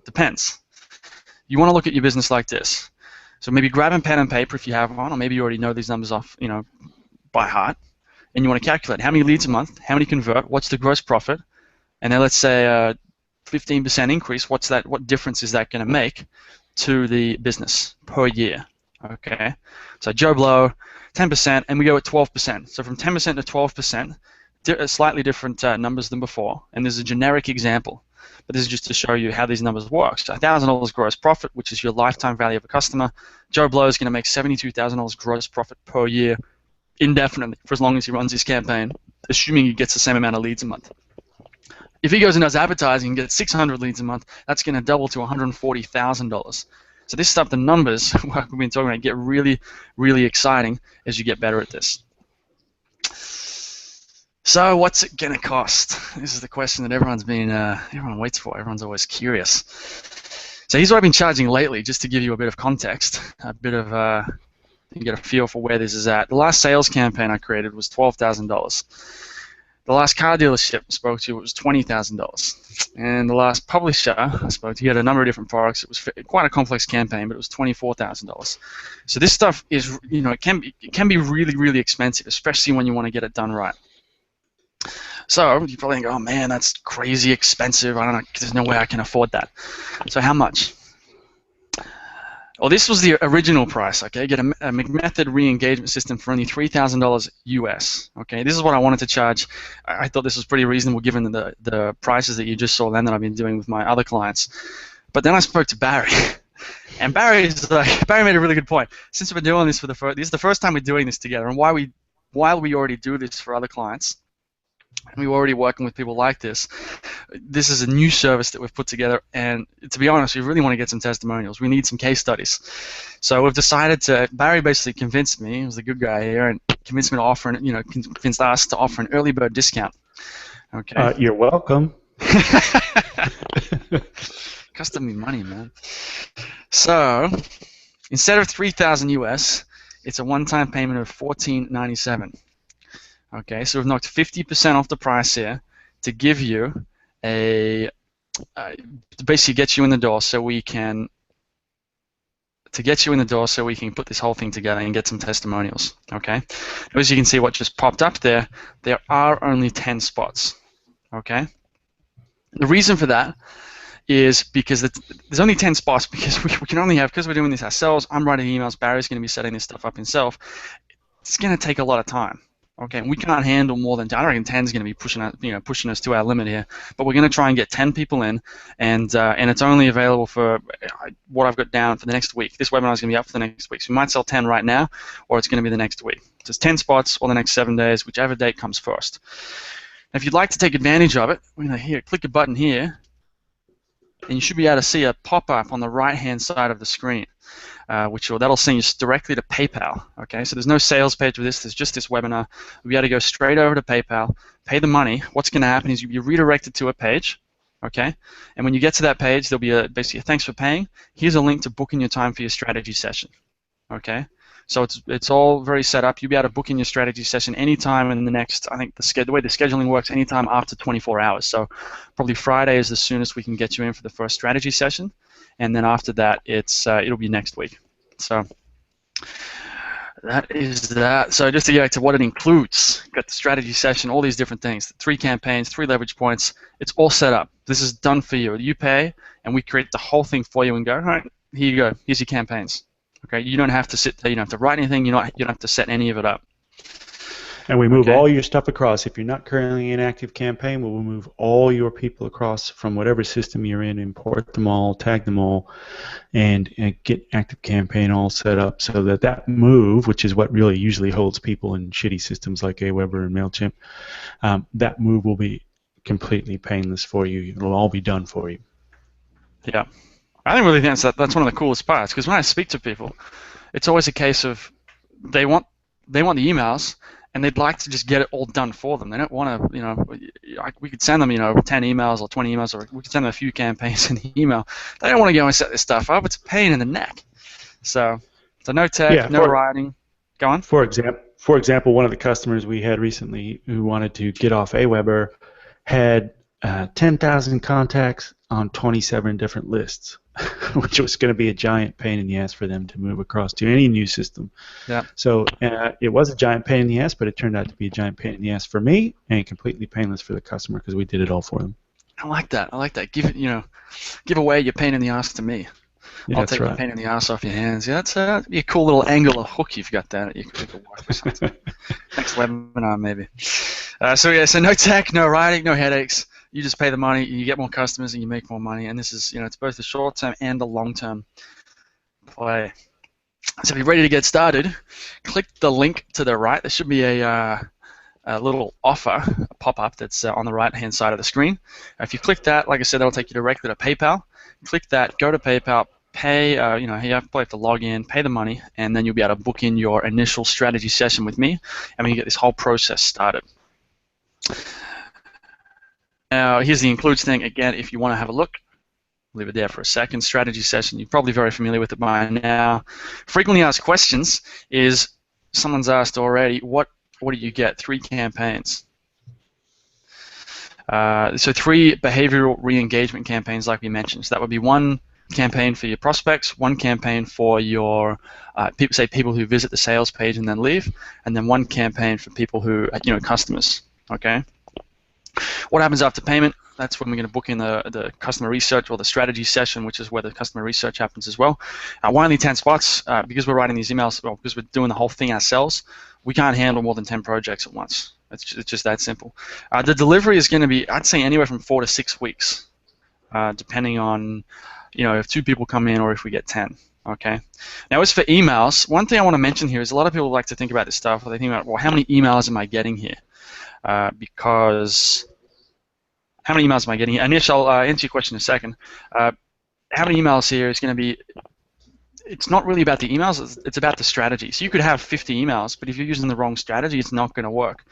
Depends. You want to look at your business like this. So maybe grab a pen and paper if you have one, or maybe you already know these numbers off, by heart, and you want to calculate how many leads a month, how many convert, what's the gross profit, and then let's say 15% increase. What difference is that going to make to the business per year? Okay, so Joe Blow, 10%, and we go at 12%. So from 10% to 12%, slightly different numbers than before, and there's a generic example. But this is just to show you how these numbers work. So $1,000 gross profit, which is your lifetime value of a customer. Joe Blow is going to make $72,000 gross profit per year indefinitely for as long as he runs his campaign, assuming he gets the same amount of leads a month. If he goes and does advertising and gets 600 leads a month, that's going to double to $140,000. So this stuff, the numbers, what we've been talking about, get really, really exciting as you get better at this. So what's it going to cost? This is the question that everyone waits for. Everyone's always curious. So here's what I've been charging lately, just to give you a bit of context, you get a feel for where this is at. The last sales campaign I created was $12,000. The last car dealership I spoke to was $20,000. And the last publisher I spoke to, he had a number of different products. It was quite a complex campaign, but it was $24,000. So this stuff is, it can be really, really expensive, especially when you want to get it done right. So you probably think, oh man, that's crazy expensive. I don't know, there's no way I can afford that. So how much? Well, this was the original price. Okay, get a McMethod re-engagement system for only $3,000 US. Okay, this is what I wanted to charge. I thought this was pretty reasonable given the prices that you just saw then that I've been doing with my other clients. But then I spoke to Barry, and Barry made a really good point. Since we've been doing this this is the first time we're doing this together, and while we already do this for other clients, and we were already working with people like this. This is a new service that we've put together, and to be honest, we really want to get some testimonials. We need some case studies. So we've decided to, Barry basically convinced me, he was the good guy here, and convinced me to offer, convinced us to offer an early bird discount. Okay. You're welcome. Costing me money, man. So instead of $3,000 US, it's a one-time payment of $1,497. Okay, so we've knocked 50% off the price here to give you to basically get you in the door so we can put this whole thing together and get some testimonials. Okay, as you can see, what just popped up there are only 10 spots. Okay, the reason for that is because there's only 10 spots because we can only have, because we're doing this ourselves. I'm writing emails. Barry's going to be setting this stuff up himself. It's going to take a lot of time. Okay, we can't handle more than 10. I reckon 10 is going to be pushing us to our limit here. But we're going to try and get 10 people in, and it's only available for what I've got down for the next week. This webinar is going to be up for the next week. So we might sell 10 right now, or it's going to be the next week. So it's 10 spots or the next 7 days, whichever date comes first. Now, if you'd like to take advantage of it, we're going to click a button here, and you should be able to see a pop-up on the right-hand side of the screen. That'll send you directly to PayPal. Okay, so there's no sales page with this. There's just this webinar. We'll be able to go straight over to PayPal, pay the money. What's going to happen is you'll be redirected to a page. Okay, and when you get to that page, there'll be basically a thanks for paying. Here's a link to booking your time for your strategy session. Okay, so it's all very set up. You'll be able to book in your strategy session anytime in the next. I think the way the scheduling works, anytime after 24 hours. So probably Friday is the soonest we can get you in for the first strategy session. And then after that, it'll be next week. So that is that. So just to get back to what it includes, got the strategy session, all these different things, 3 campaigns, 3 leverage points. It's all set up. This is done for you. You pay, and we create the whole thing for you and go, all right, here you go. Here's your campaigns. Okay, you don't have to sit there. You don't have to write anything. You don't have to set any of it up. And we move all your stuff across. If you're not currently in active campaign, we'll move all your people across from whatever system you're in, import them all, tag them all, and get active campaign all set up so that move, which is what really usually holds people in shitty systems like Aweber and MailChimp, that move will be completely painless for you. It'll all be done for you. Yeah. I think really that's one of the coolest parts, because when I speak to people, it's always a case of they want they want the emails, and they'd like to just get it all done for them. They don't want to, like we could send them, 10 emails or 20 emails, or we could send them a few campaigns in the email. They don't want to go and set this stuff up. It's a pain in the neck. So no tech, Yeah, no writing. Go on. For example, one of the customers we had recently who wanted to get off Aweber had 10,000 contacts on 27 different lists, which was going to be a giant pain in the ass for them to move across to any new system. Yeah. So it was a giant pain in the ass, but it turned out to be a giant pain in the ass for me and completely painless for the customer because we did it all for them. I like that. Give away your pain in the ass to me. Yeah, I'll take the pain in the ass off your hands. Yeah, that'd be a cool little angular hook you've got there that you could work with something. Next webinar, maybe. So no tech, no writing, no headaches. You just pay the money, you get more customers, and you make more money. And this is, it's both the short-term and the long-term play. So if you're ready to get started, click the link to the right. There should be a little offer, a pop-up that's on the right-hand side of the screen. If you click that, like I said, that'll take you directly to PayPal. Click that, go to PayPal, pay, you probably have to log in, pay the money, and then you'll be able to book in your initial strategy session with me, and we can get this whole process started. Now, here's the includes thing. Again, if you want to have a look, leave it there for a second. Strategy session, you're probably very familiar with it by now. Frequently asked questions is, someone's asked already, what do you get? 3 campaigns. So 3 behavioral re-engagement campaigns like we mentioned. So that would be 1 campaign for your prospects, 1 campaign for your people who visit the sales page and then leave, and then 1 campaign for people who, customers, okay? What happens after payment? That's when we're going to book in the customer research or the strategy session, which is where the customer research happens as well. Why only 10 spots? Because we're writing these emails, well, because we're doing the whole thing ourselves, we can't handle more than 10 projects at once. It's just that simple. The delivery is going to be, I'd say, anywhere from 4 to 6 weeks, depending on, if 2 people come in or if we get 10. Okay. Now, as for emails, one thing I want to mention here is a lot of people like to think about this stuff. They think about, well, how many emails am I getting here? Because how many emails am I getting? Anish, I'll answer your question in a second. How many emails here is going to be, it's not really about the emails, it's about the strategy. So you could have 50 emails, but if you're using the wrong strategy, it's not going to work.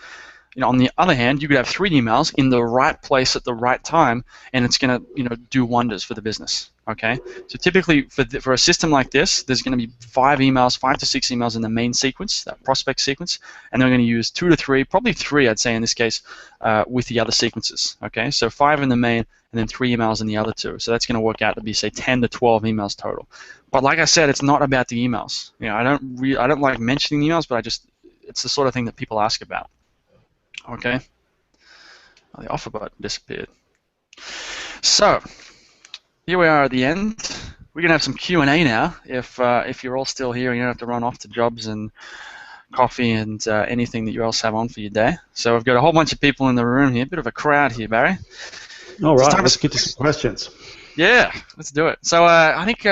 On the other hand, you could have 3 emails in the right place at the right time, and it's going to, do wonders for the business. Okay. So typically, for a system like this, there's going to be 5 to 6 emails in the main sequence, that prospect sequence, and they're going to use 2 to 3, probably 3, I'd say in this case, with the other sequences. Okay. So 5 in the main, and then 3 emails in the other 2. So that's going to work out to be, say, 10 to 12 emails total. But like I said, it's not about the emails. I don't like mentioning emails, but it's the sort of thing that people ask about. Okay. The offer button disappeared. So here we are at the end. We're gonna have some Q&A now. If you're all still here, and you don't have to run off to jobs and coffee and anything that you else have on for your day. So we've got a whole bunch of people in the room here. Bit of a crowd here, Barry. All right. Let's get to some questions. Yeah, let's do it. So I think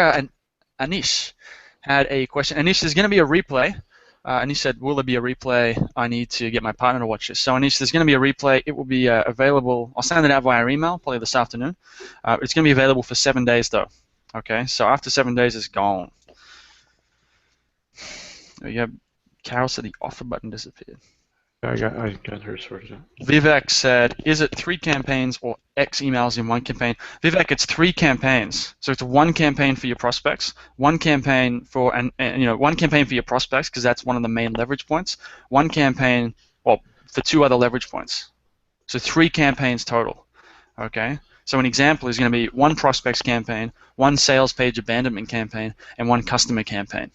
Anish had a question. Anish, there's going to be a replay. Anish said, will there be a replay? I need to get my partner to watch this. So Anish, there's going to be a replay. It will be available. I'll send it out via email, probably this afternoon. It's going to be available for 7 days, though. Okay, so after 7 days, it's gone. There you go. Carol said the offer button disappeared. I got her sorted out. Vivek said, is it 3 campaigns or X emails in 1 campaign? Vivek, it's 3 campaigns. So it's 1 campaign for your prospects, 1 campaign for 1 campaign for your prospects, because that's one of the main leverage points. 1 campaign, well, for 2 other leverage points. So 3 campaigns total. Okay. So an example is going to be 1 prospects campaign, 1 sales page abandonment campaign, and 1 customer campaign.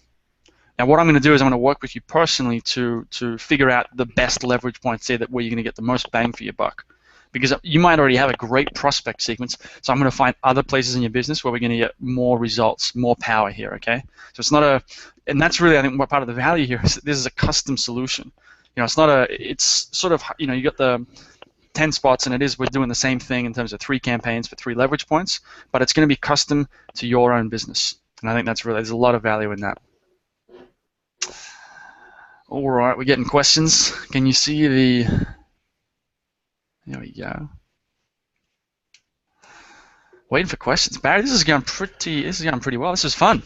Now, what I'm going to do is I'm going to work with you personally to figure out the best leverage points there, where you're going to get the most bang for your buck. Because you might already have a great prospect sequence, so I'm going to find other places in your business where we're going to get more results, more power here, okay? So it's not and that's really, I think, what part of the value here is that this is a custom solution. It's sort of, you got the 10 spots, and we're doing the same thing in terms of 3 campaigns for 3 leverage points, but it's going to be custom to your own business. And I think there's a lot of value in that. All right, we're getting questions. Can you see the? There we go. Waiting for questions, Barry. This is going pretty well. This is fun.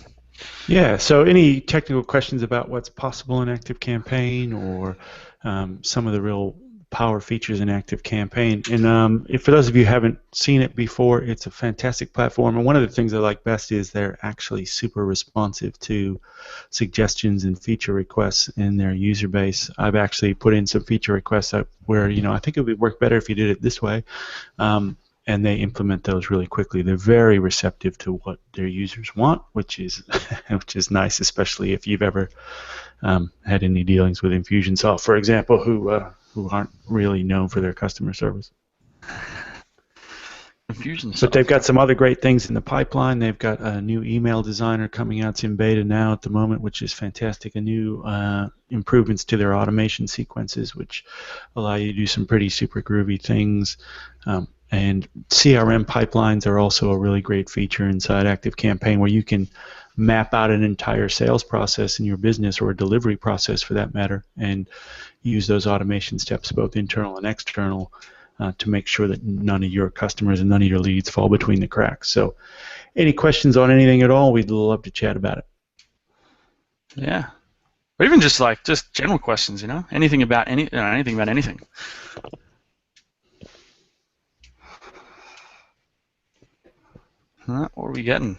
Yeah, so any technical questions about what's possible in ActiveCampaign or some of the real power features in ActiveCampaign? And if for those of you who haven't seen it before, it's a fantastic platform. And one of the things I like best is they're actually super responsive to suggestions and feature requests in their user base. I've actually put in some feature requests up where, I think it would work better if you did it this way. And they implement those really quickly. They're very receptive to what their users want, which is which is nice, especially if you've ever had any dealings with Infusionsoft, for example, who aren't really known for their customer service. Infusionsoft. But they've got some other great things in the pipeline. They've got a new email designer coming out. It's in beta now at the moment, which is fantastic. A new improvements to their automation sequences, which allow you to do some pretty super groovy things. And CRM pipelines are also a really great feature inside ActiveCampaign where you can map out an entire sales process in your business, or a delivery process for that matter, and use those automation steps, both internal and external, to make sure that none of your customers and none of your leads fall between the cracks. So any questions on anything at all, we'd love to chat about it. Yeah. Or even just general questions, anything about anything about anything. What are we getting?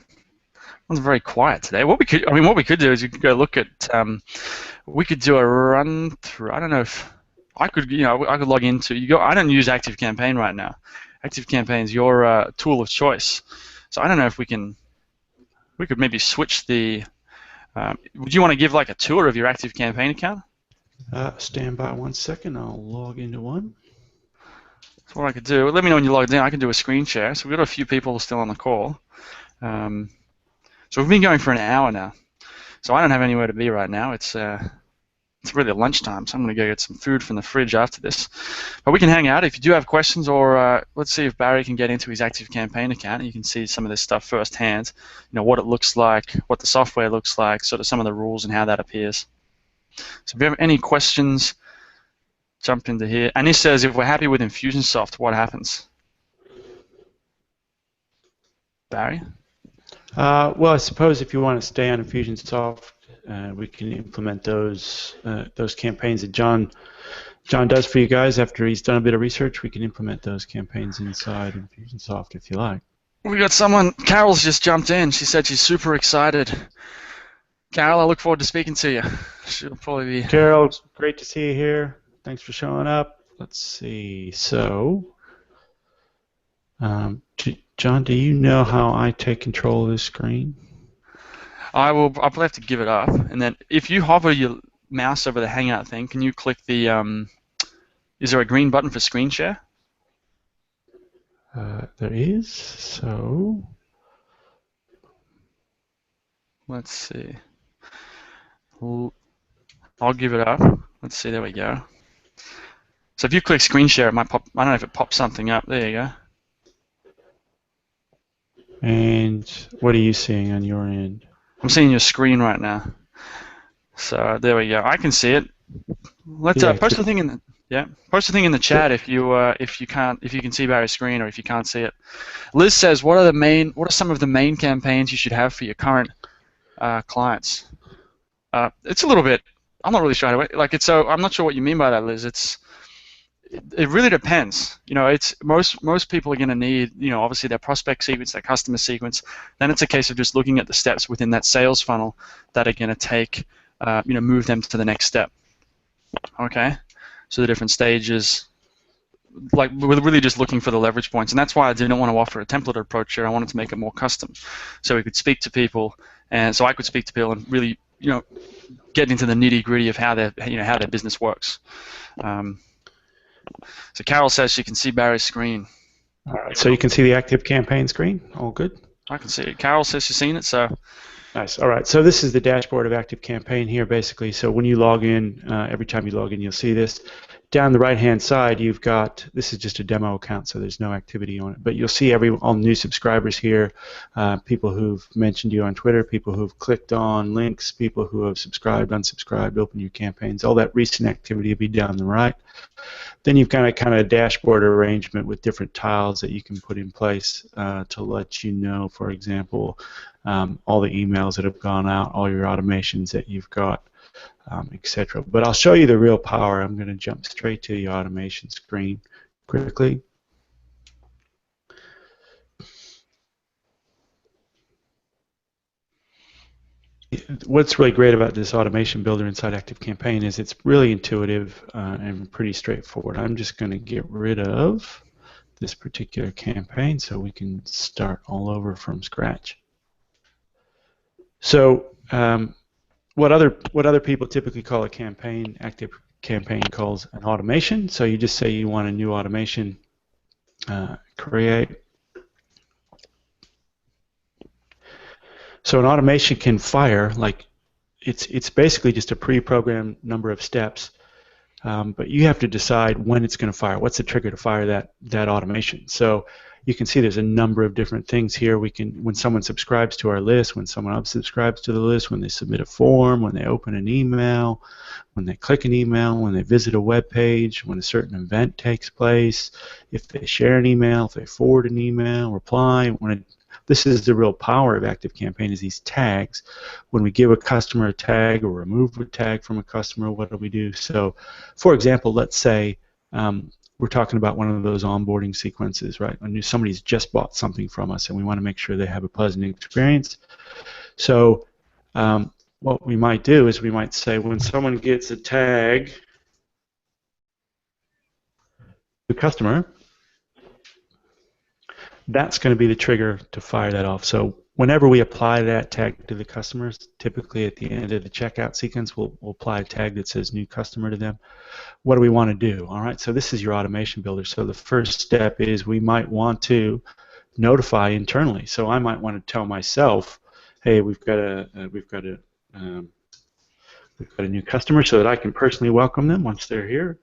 Everyone's very quiet today. What we could do is you could go look at. We could do a run through. I don't know if I could. I could log into. I don't use ActiveCampaign right now. ActiveCampaign is your tool of choice. So I don't know if we can. We could maybe switch the. Would you want to give a tour of your ActiveCampaign account? Stand by 1 second. I'll log into one. So what I could do, let me know when you're logged in. I can do a screen share. So we've got a few people still on the call. So we've been going for an hour now. So I don't have anywhere to be right now. It's really lunchtime, so I'm going to go get some food from the fridge after this. But we can hang out if you do have questions, or let's see if Barry can get into his ActiveCampaign account and you can see some of this stuff firsthand. What it looks like, what the software looks like, sort of some of the rules and how that appears. So if you have any questions, jump into here. And he says, if we're happy with Infusionsoft, what happens? Barry? Well, I suppose if you want to stay on Infusionsoft, we can implement those campaigns that John does for you guys after he's done a bit of research. We can implement those campaigns inside Infusionsoft if you like. We got someone. Carol's just jumped in. She said she's super excited. Carol, I look forward to speaking to you. She'll probably be. Carol, great to see you here. Thanks for showing up. Let's see. So, John, do you know how I take control of this screen? I'll probably have to give it up, and then if you hover your mouse over the Hangout thing, can you click the? Is there a green button for screen share? There is. So. Let's see. I'll give it up. Let's see. There we go. So if you click screen share, it might pop. I don't know if it pops something up. There you go. And what are you seeing on your end? I'm seeing your screen right now. So there we go. I can see it. Let's post the thing in the chat if you can see Barry's screen, or if you can't see it. Liz says, what are some of the main campaigns you should have for your current clients? It's a little bit. I'm not really sure how to. I'm not sure what you mean by that, Liz. It really depends. It's most people are going to need, obviously their prospect sequence, their customer sequence. Then it's a case of just looking at the steps within that sales funnel that are going to take, move them to the next step. Okay, so the different stages. We're really just looking for the leverage points, and that's why I didn't want to offer a template approach here. I wanted to make it more custom, so we could speak to people, and so I could speak to people and really, get into the nitty-gritty of how their business works. So Carol says she can see Barry's screen. All right, so you can see the ActiveCampaign screen. All good. I can see it. Carol says she's seen it. So. Nice. All right. So this is the dashboard of ActiveCampaign here, basically. So when you log in, every time you log in, you'll see this. down the right-hand side, you've got, this is just a demo account, so there's no activity on it, but you'll see all new subscribers here, people who've mentioned you on Twitter, people who've clicked on links, people who have subscribed, unsubscribed, opened your campaigns. All that recent activity will be down the right. Then you've got a kind of dashboard arrangement with different tiles that you can put in place to let you know, for example, all the emails that have gone out, all your automations that you've got, etc. But I'll show you the real power. I'm going to jump straight to the automation screen quickly. What's really great about this automation builder inside ActiveCampaign is it's really intuitive and pretty straightforward. I'm just going to get rid of this particular campaign so we can start all over from scratch. So what other people typically call a campaign, ActiveCampaign calls an automation. So you just say you want a new automation, create. So an automation can fire, like it's basically just a pre-programmed number of steps, but you have to decide when it's going to fire. What's the trigger to fire that automation? So you can see there's a number of different things here. When someone subscribes to our list, when someone unsubscribes to the list, when they submit a form, when they open an email, when they click an email, when they visit a web page, when a certain event takes place, if they share an email, if they forward an email, reply, this is the real power of ActiveCampaign, is these tags. When we give a customer a tag or remove a tag from a customer, what do we do? So, for example, let's say we're talking about one of those onboarding sequences, right? Somebody's just bought something from us and we want to make sure they have a pleasant experience. So what we might do is we might say when someone gets a tag, the customer, that's going to be the trigger to fire that off. So whenever we apply that tag to the customers, typically at the end of the checkout sequence, we'll apply a tag that says new customer to them. What do we want to do? All right, so this is your automation builder. So the first step is we might want to notify internally. So I might want to tell myself, hey, we've got a new customer, so that I can personally welcome them once they're here.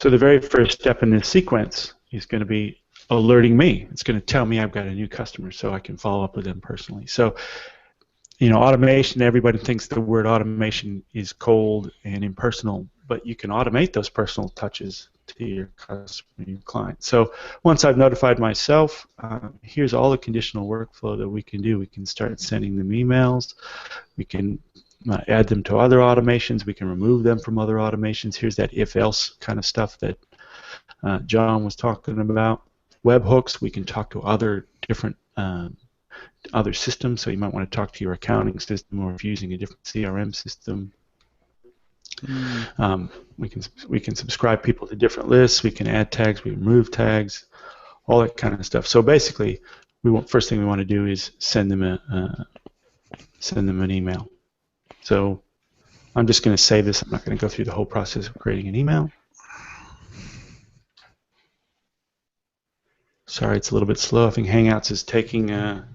So the very first step in this sequence is going to be alerting me. It's going to tell me I've got a new customer so I can follow up with them personally. So, automation, everybody thinks the word automation is cold and impersonal, but you can automate those personal touches to your customer, your client. So once I've notified myself, here's all the conditional workflow that we can do. We can start sending them emails. We can add them to other automations. We can remove them from other automations. Here's that if-else kind of stuff that John was talking about. Webhooks, we can talk to other different other systems. So you might want to talk to your accounting system, or if you're using a different CRM system. We can subscribe people to different lists. We can add tags. We remove tags. All that kind of stuff. So basically, first thing we want to do is send them an email. So I'm just going to save this. I'm not going to go through the whole process of creating an email. Sorry, it's a little bit slow. I think Hangouts is taking a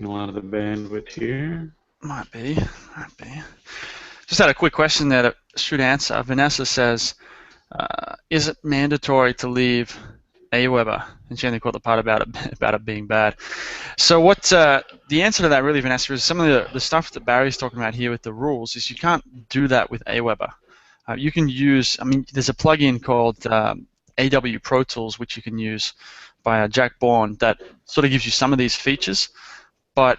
lot of the bandwidth here. Might be. Just had a quick question there that should answer. Vanessa says, is it mandatory to leave Aweber? And she only caught the part about it being bad. So what the answer to that really, Vanessa, is some of the stuff that Barry's talking about here with the rules is you can't do that with Aweber. You can use, there's a plugin called AW Pro Tools, which you can use by Jack Bourne, that sort of gives you some of these features. But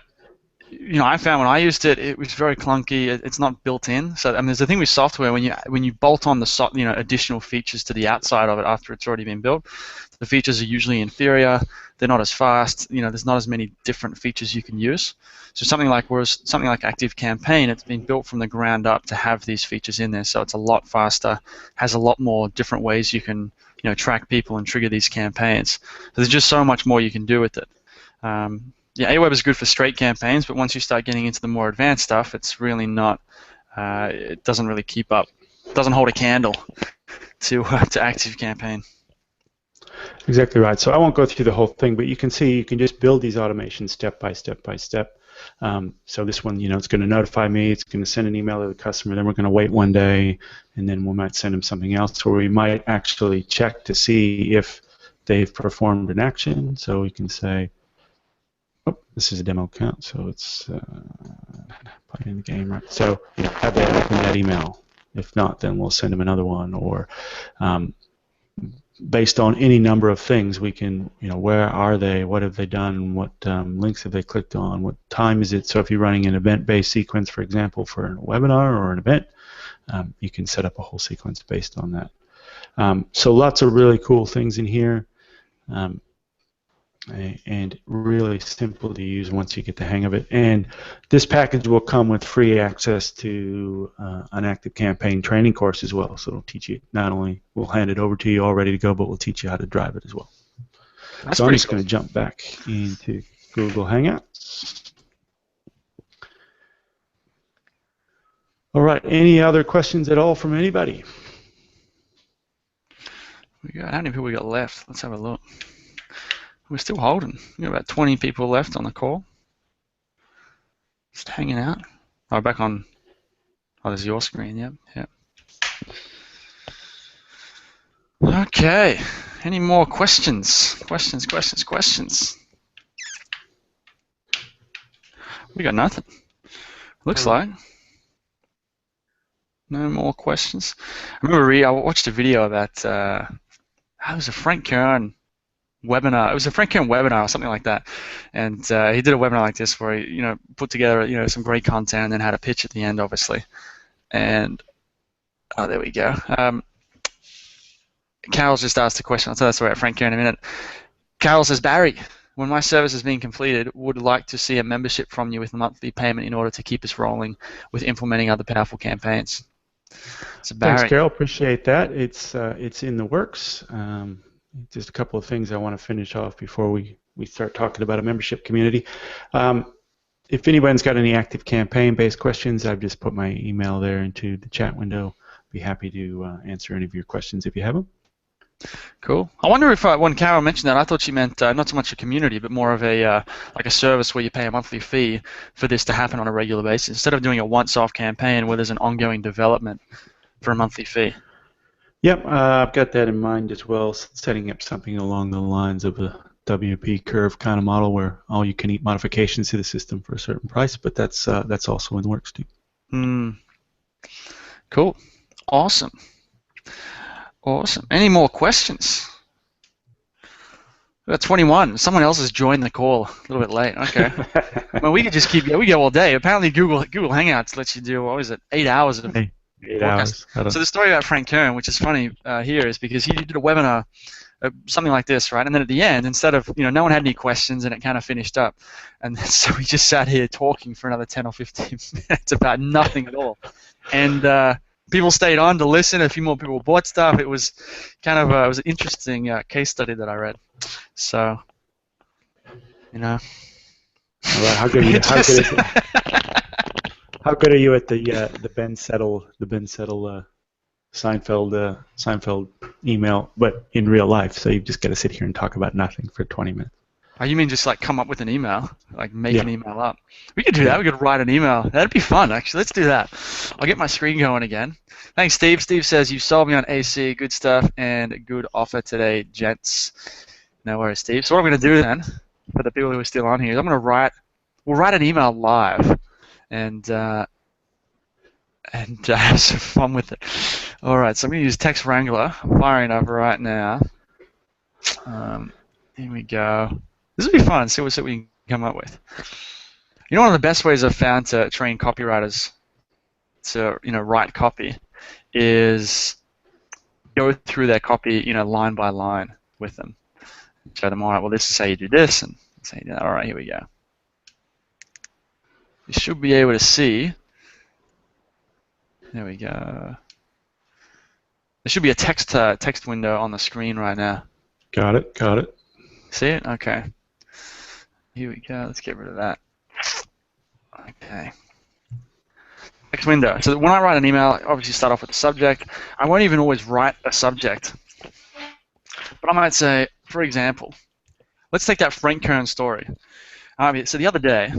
I found when I used it, it was very clunky. It's not built in. So there's a thing with software when you bolt on the additional features to the outside of it after it's already been built, the features are usually inferior. They're not as fast. There's not as many different features you can use. So something like ActiveCampaign, it's been built from the ground up to have these features in there. So it's a lot faster, has a lot more different ways you can track people and trigger these campaigns. So there's just so much more you can do with it. Yeah, Aweber is good for straight campaigns, but once you start getting into the more advanced stuff, it's really not it doesn't really keep up, doesn't hold a candle to ActiveCampaign. Exactly right. So I won't go through the whole thing, but you can see you can just build these automations step by step by step. So this one, it's going to notify me. It's going to send an email to the customer. Then we're going to wait one day, and then we might send them something else, or we might actually check to see if they've performed an action. So we can say, oh, this is a demo account, so it's playing the game, right? So have they open that email? If not, then we'll send them another one, or based on any number of things, we can, where are they, what have they done, what links have they clicked on, what time is it. So if you're running an event-based sequence, for example, for a webinar or an event, you can set up a whole sequence based on that. So lots of really cool things in here, and really simple to use once you get the hang of it. And this package will come with free access to an ActiveCampaign training course as well. So it'll teach you, not only we'll hand it over to you all ready to go, but we'll teach you how to drive it as well. So I'm just going to jump back into Google Hangouts. All right, any other questions at all from anybody? How many people we got left? Let's have a look. We're still holding. We got about 20 people left on the call. Just hanging out. Oh, back on. Oh, there's your screen. Yep. Okay. Any more questions? Questions. We got nothing. Looks like. No more questions. I remember I watched a video about. It was a Frank Kern webinar. It was a Frank Kern webinar or something like that, and he did a webinar like this where he, put together, some great content and then had a pitch at the end, obviously. And there we go. Carol's just asked a question. I'll tell that story about Frank Kern in a minute. Carol says, Barry, when my service has been completed, would like to see a membership from you with a monthly payment in order to keep us rolling with implementing other powerful campaigns. So Barry. Thanks, Carol. Appreciate that. It's in the works. Just a couple of things I want to finish off before we start talking about a membership community. If anyone's got any ActiveCampaign-based questions, I've just put my email there into the chat window. Be happy to answer any of your questions if you have them. Cool. I wonder if when Carol mentioned that, I thought she meant not so much a community, but more of a like a service where you pay a monthly fee for this to happen on a regular basis, instead of doing a once-off campaign where there's an ongoing development for a monthly fee. Yep, I've got that in mind as well, setting up something along the lines of a WP curve kind of model where all you can eat modifications to the system for a certain price, but that's also in the works too. Cool. Awesome. Any more questions? We got 21. Someone else has joined the call a little bit late. Okay. Well, we could just keep. We go all day. Apparently, Google Hangouts lets you do, what was it, 8 hours of 8 hours. So the story about Frank Kern, which is funny here, is because he did a webinar, something like this, right? And then at the end, instead of, no one had any questions, and it kind of finished up, and so we just sat here talking for another 10 or 15 minutes about nothing at all, and people stayed on to listen. A few more people bought stuff. It was kind of it was an interesting case study that I read. So, All right, how good are you? How good are you at the Ben Settle Seinfeld email, but in real life? So you've just got to sit here and talk about nothing for 20 minutes. Oh, you mean just like come up with an email, like make an email up? We could do that. We could write an email. That'd be fun, actually. Let's do that. I'll get my screen going again. Thanks, Steve. Steve says you sold me on AC. Good stuff and good offer today, gents. No worries, Steve. So what I'm going to do then, for the people who are still on here, is we'll write an email live, and have some fun with it. All right. So I'm going to use Text Wrangler. I'm firing it up right now. Here we go. This will be fun. See what we can come up with. One of the best ways I've found to train copywriters to write copy is go through their copy line by line with them. Show them, all right, well, this is how you do this, and this is how you do that. All right, here we go. You should be able to see. There we go. There should be a text window on the screen right now. Got it. See it? Okay. Here we go. Let's get rid of that. Okay. text window. So when I write an email, I obviously start off with the subject. I won't even always write a subject, but I might say, for example, let's take that Frank Kern story. So the other day,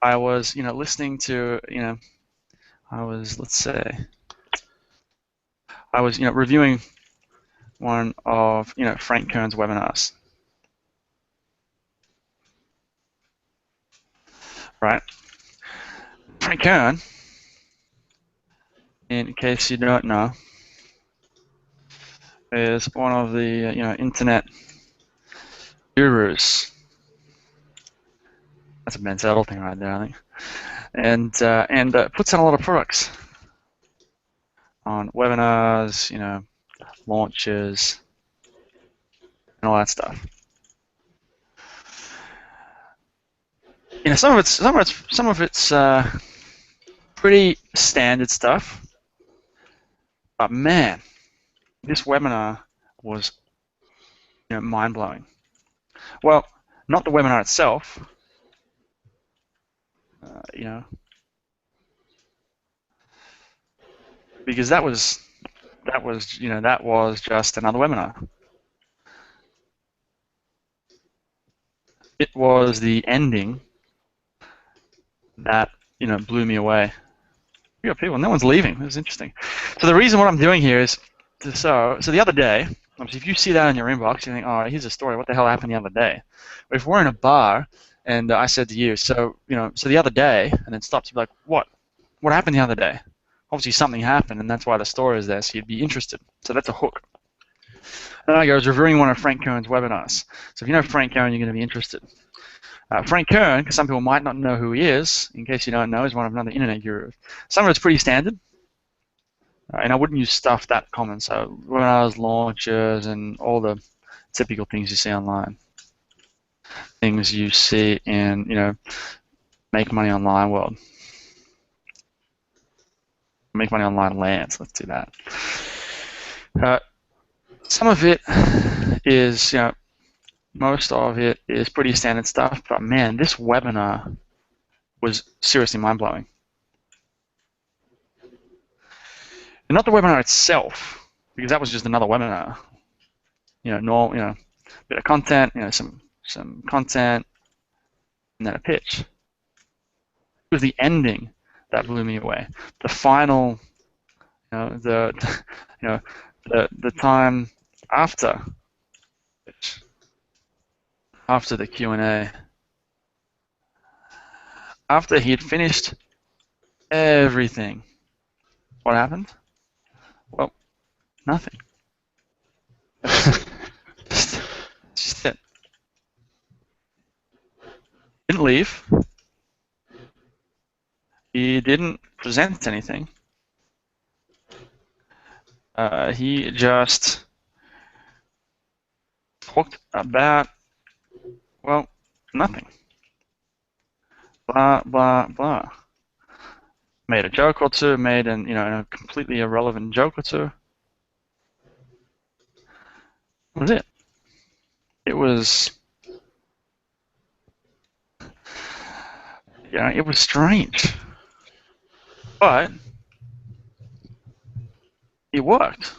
I was, listening to, let's say, I was, reviewing one of, Frank Kern's webinars. Right? Frank Kern, in case you don't know, is one of the, internet gurus. That's a Ben Settle thing right there, I think. And puts out a lot of products on webinars, launches, and all that stuff. Some of it's pretty standard stuff, but man, this webinar was, mind-blowing. Well, not the webinar itself, because that was just another webinar. It was the ending that blew me away. We got people, no one's leaving. This is interesting. So the reason what I'm doing here is so the other day, obviously, if you see that in your inbox, you think, oh, here's a story. What the hell happened the other day? But if we're in a bar and I said to you, so the other day, and then stopped, you'd be like, what? What happened the other day? Obviously, something happened, and that's why the story is there. So you'd be interested. So that's a hook. Then I was reviewing one of Frank Kern's webinars. So if you know Frank Kern, you're going to be interested. Frank Kern, because some people might not know who he is, in case you don't know, is one of another internet gurus. Some of it's pretty standard, and I wouldn't use stuff that common. So webinars, launches, and all the typical things you see online. Things you see in, make money online world. Make money online lands, let's do that. Some of it is, most of it is pretty standard stuff, but man, this webinar was seriously mind-blowing. And not the webinar itself, because that was just another webinar. Normal, bit of content, some content, and then a pitch. It was the ending that blew me away. The final, the time after the Q&A, after he had finished everything, what happened? Well, nothing. Just it. Didn't leave. He didn't present anything. He just talked about, well, nothing. Blah, blah, blah. Made a joke or two, made a completely irrelevant joke or two. That was it. It was, it was strange. But it worked.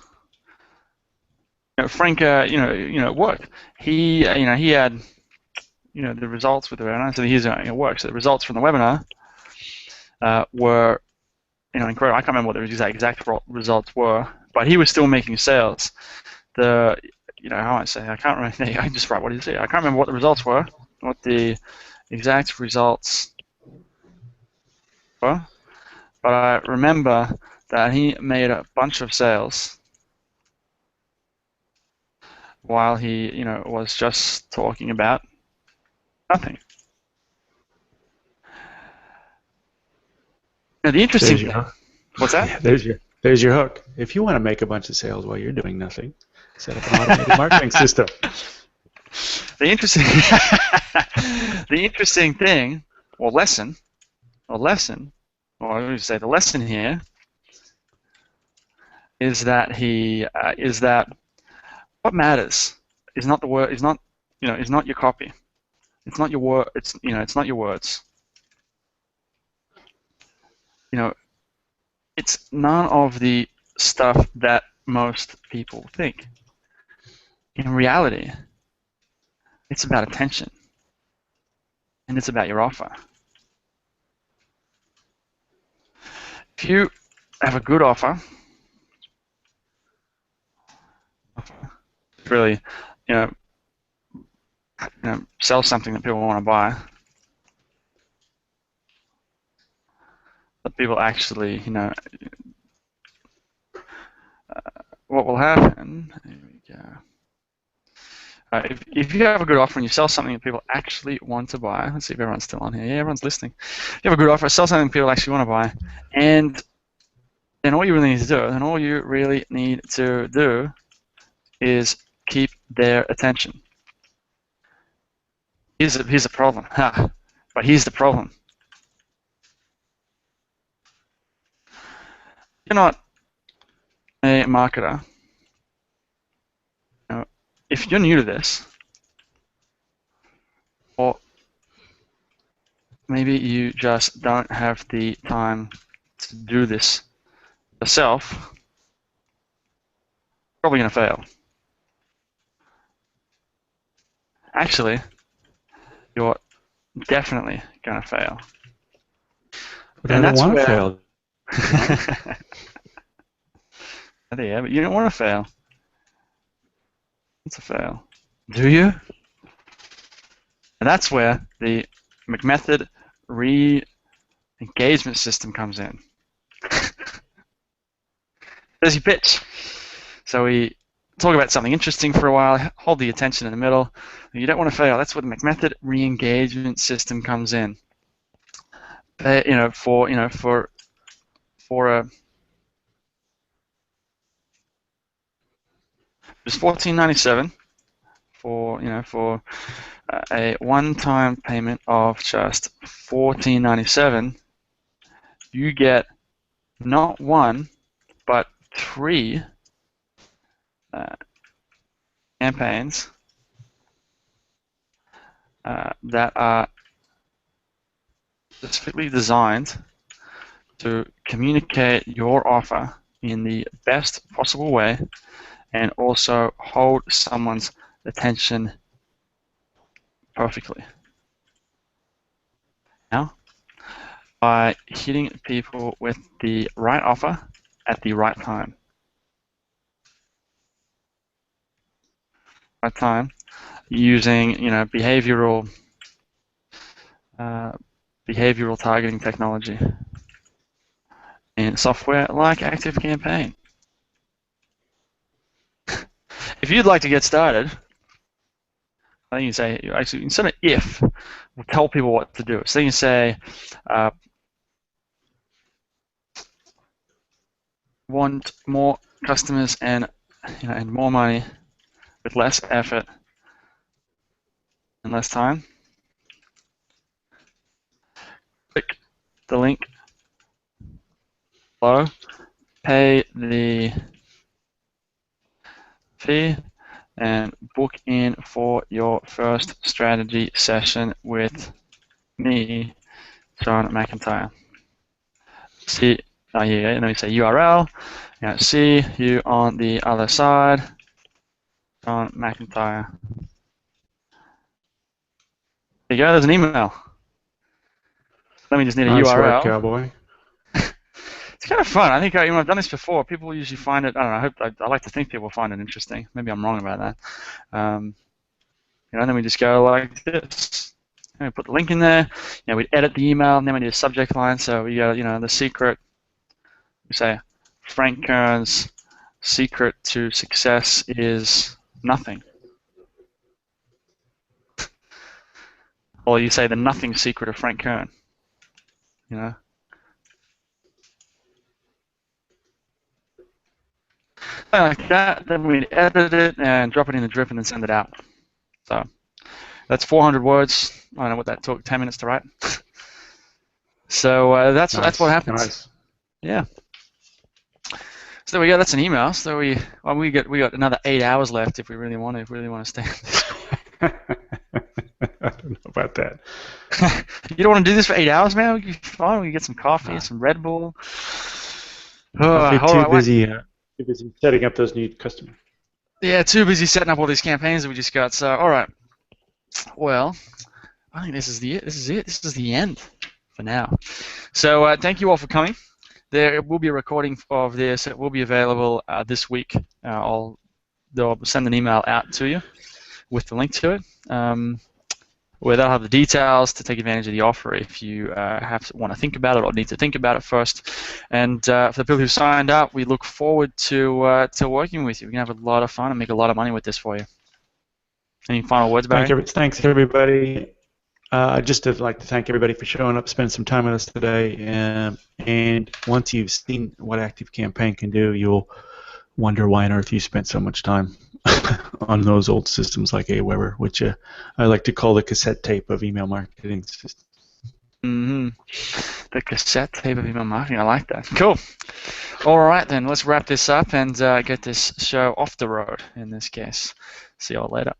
Frank, it worked. He, he had, the results with the webinar. So here's it works. So the results from the webinar were, incredible. I can't remember what the exact results were, but he was still making sales. How I say, I can't remember. I can just write what he said. I can't remember what the results were, what the exact results were, but I remember that he made a bunch of sales while he, was just talking about nothing. Now, the interesting thing. What's that? Yeah, there's your hook. If you want to make a bunch of sales while you're doing nothing, set up an automated marketing system. The interesting, thing, or lesson, or I would say the lesson here is that what matters is not the word, is not your copy. It's not your word. It's not your words. it's none of the stuff that most people think. In reality, it's about attention, and it's about your offer. If you have a good offer, really, sell something that people want to buy, that people actually, what will happen? Here we go. If you have a good offer and you sell something that people actually want to buy, let's see if everyone's still on here. Yeah, everyone's listening. If you have a good offer, sell something people actually want to buy, and then all you really need to do, is keep their attention. Here's the problem. But here's the problem. You're not a marketer. If you're new to this, or maybe you just don't have the time to do this yourself, probably going to fail. Actually, you're definitely going to fail. But I don't want to fail. Yeah, but you don't want to fail. It's a fail. Do you? And that's where the McMethod re-engagement system comes in. There's your pitch. So we talk about something interesting for a while, hold the attention in the middle. You don't want to fail. That's where the McMethod re-engagement system comes in. For it's $14.97 for a one-time payment of just $14.97. You get not one but three campaigns that are specifically designed to communicate your offer in the best possible way and also hold someone's attention perfectly. Now, by hitting people with the right offer at the right time. Right time, using behavioral targeting technology and software like ActiveCampaign. If you'd like to get started, I think you say, actually, instead of if, we'll tell people what to do. So you say, want more customers and more money with less effort and less time. Click the link below, pay the fee, and book in for your first strategy session with me, John McIntyre. See, here, and then we say URL. See you on the other side, John McIntyre. There you go. There's an email. Let me just need a nice URL. Work, cowboy. It's kind of fun. I think I've done this before. People usually find it. I don't know. I like to think people find it interesting. Maybe I'm wrong about that. And then we just go like this. And we put the link in there. We edit the email, and then we do a subject line. So we go, the secret. We say, Frank Kern's secret to success is nothing. Or you say the nothing secret of Frank Kern. Like that, then we edit it and drop it in the drip and then send it out. So that's 400 words. I don't know what that took, 10 minutes to write. So that's what happens. Nice. Yeah. So there we go. That's an email. So we got another 8 hours left if we really want to stay. don't know about that. You don't want to do this for 8 hours, man? We can be fine. We can get some coffee, some Red Bull. I'll be All too right, busy setting up those new customers. yeah, too busy setting up all these campaigns that we just got. So, all right. Well, I think this is it. This is it. This is the end for now. So, thank you all for coming. There will be a recording of this. It will be available this week. They'll send an email out to you with the link to it, where they'll have the details to take advantage of the offer if you want to think about it or need to think about it first. And for the people who signed up, we look forward to working with you. We can have a lot of fun and make a lot of money with this for you. Any final words, Barry? Thanks, everybody. I'd just like to thank everybody for showing up, spending some time with us today. And once you've seen what ActiveCampaign can do, you'll wonder why on earth you spent so much time on those old systems like Aweber, which I like to call the cassette tape of email marketing systems. Mm-hmm. The cassette tape of email marketing. I like that. Cool. All right, then. Let's wrap this up and get this show off the road, in this case. See you all later.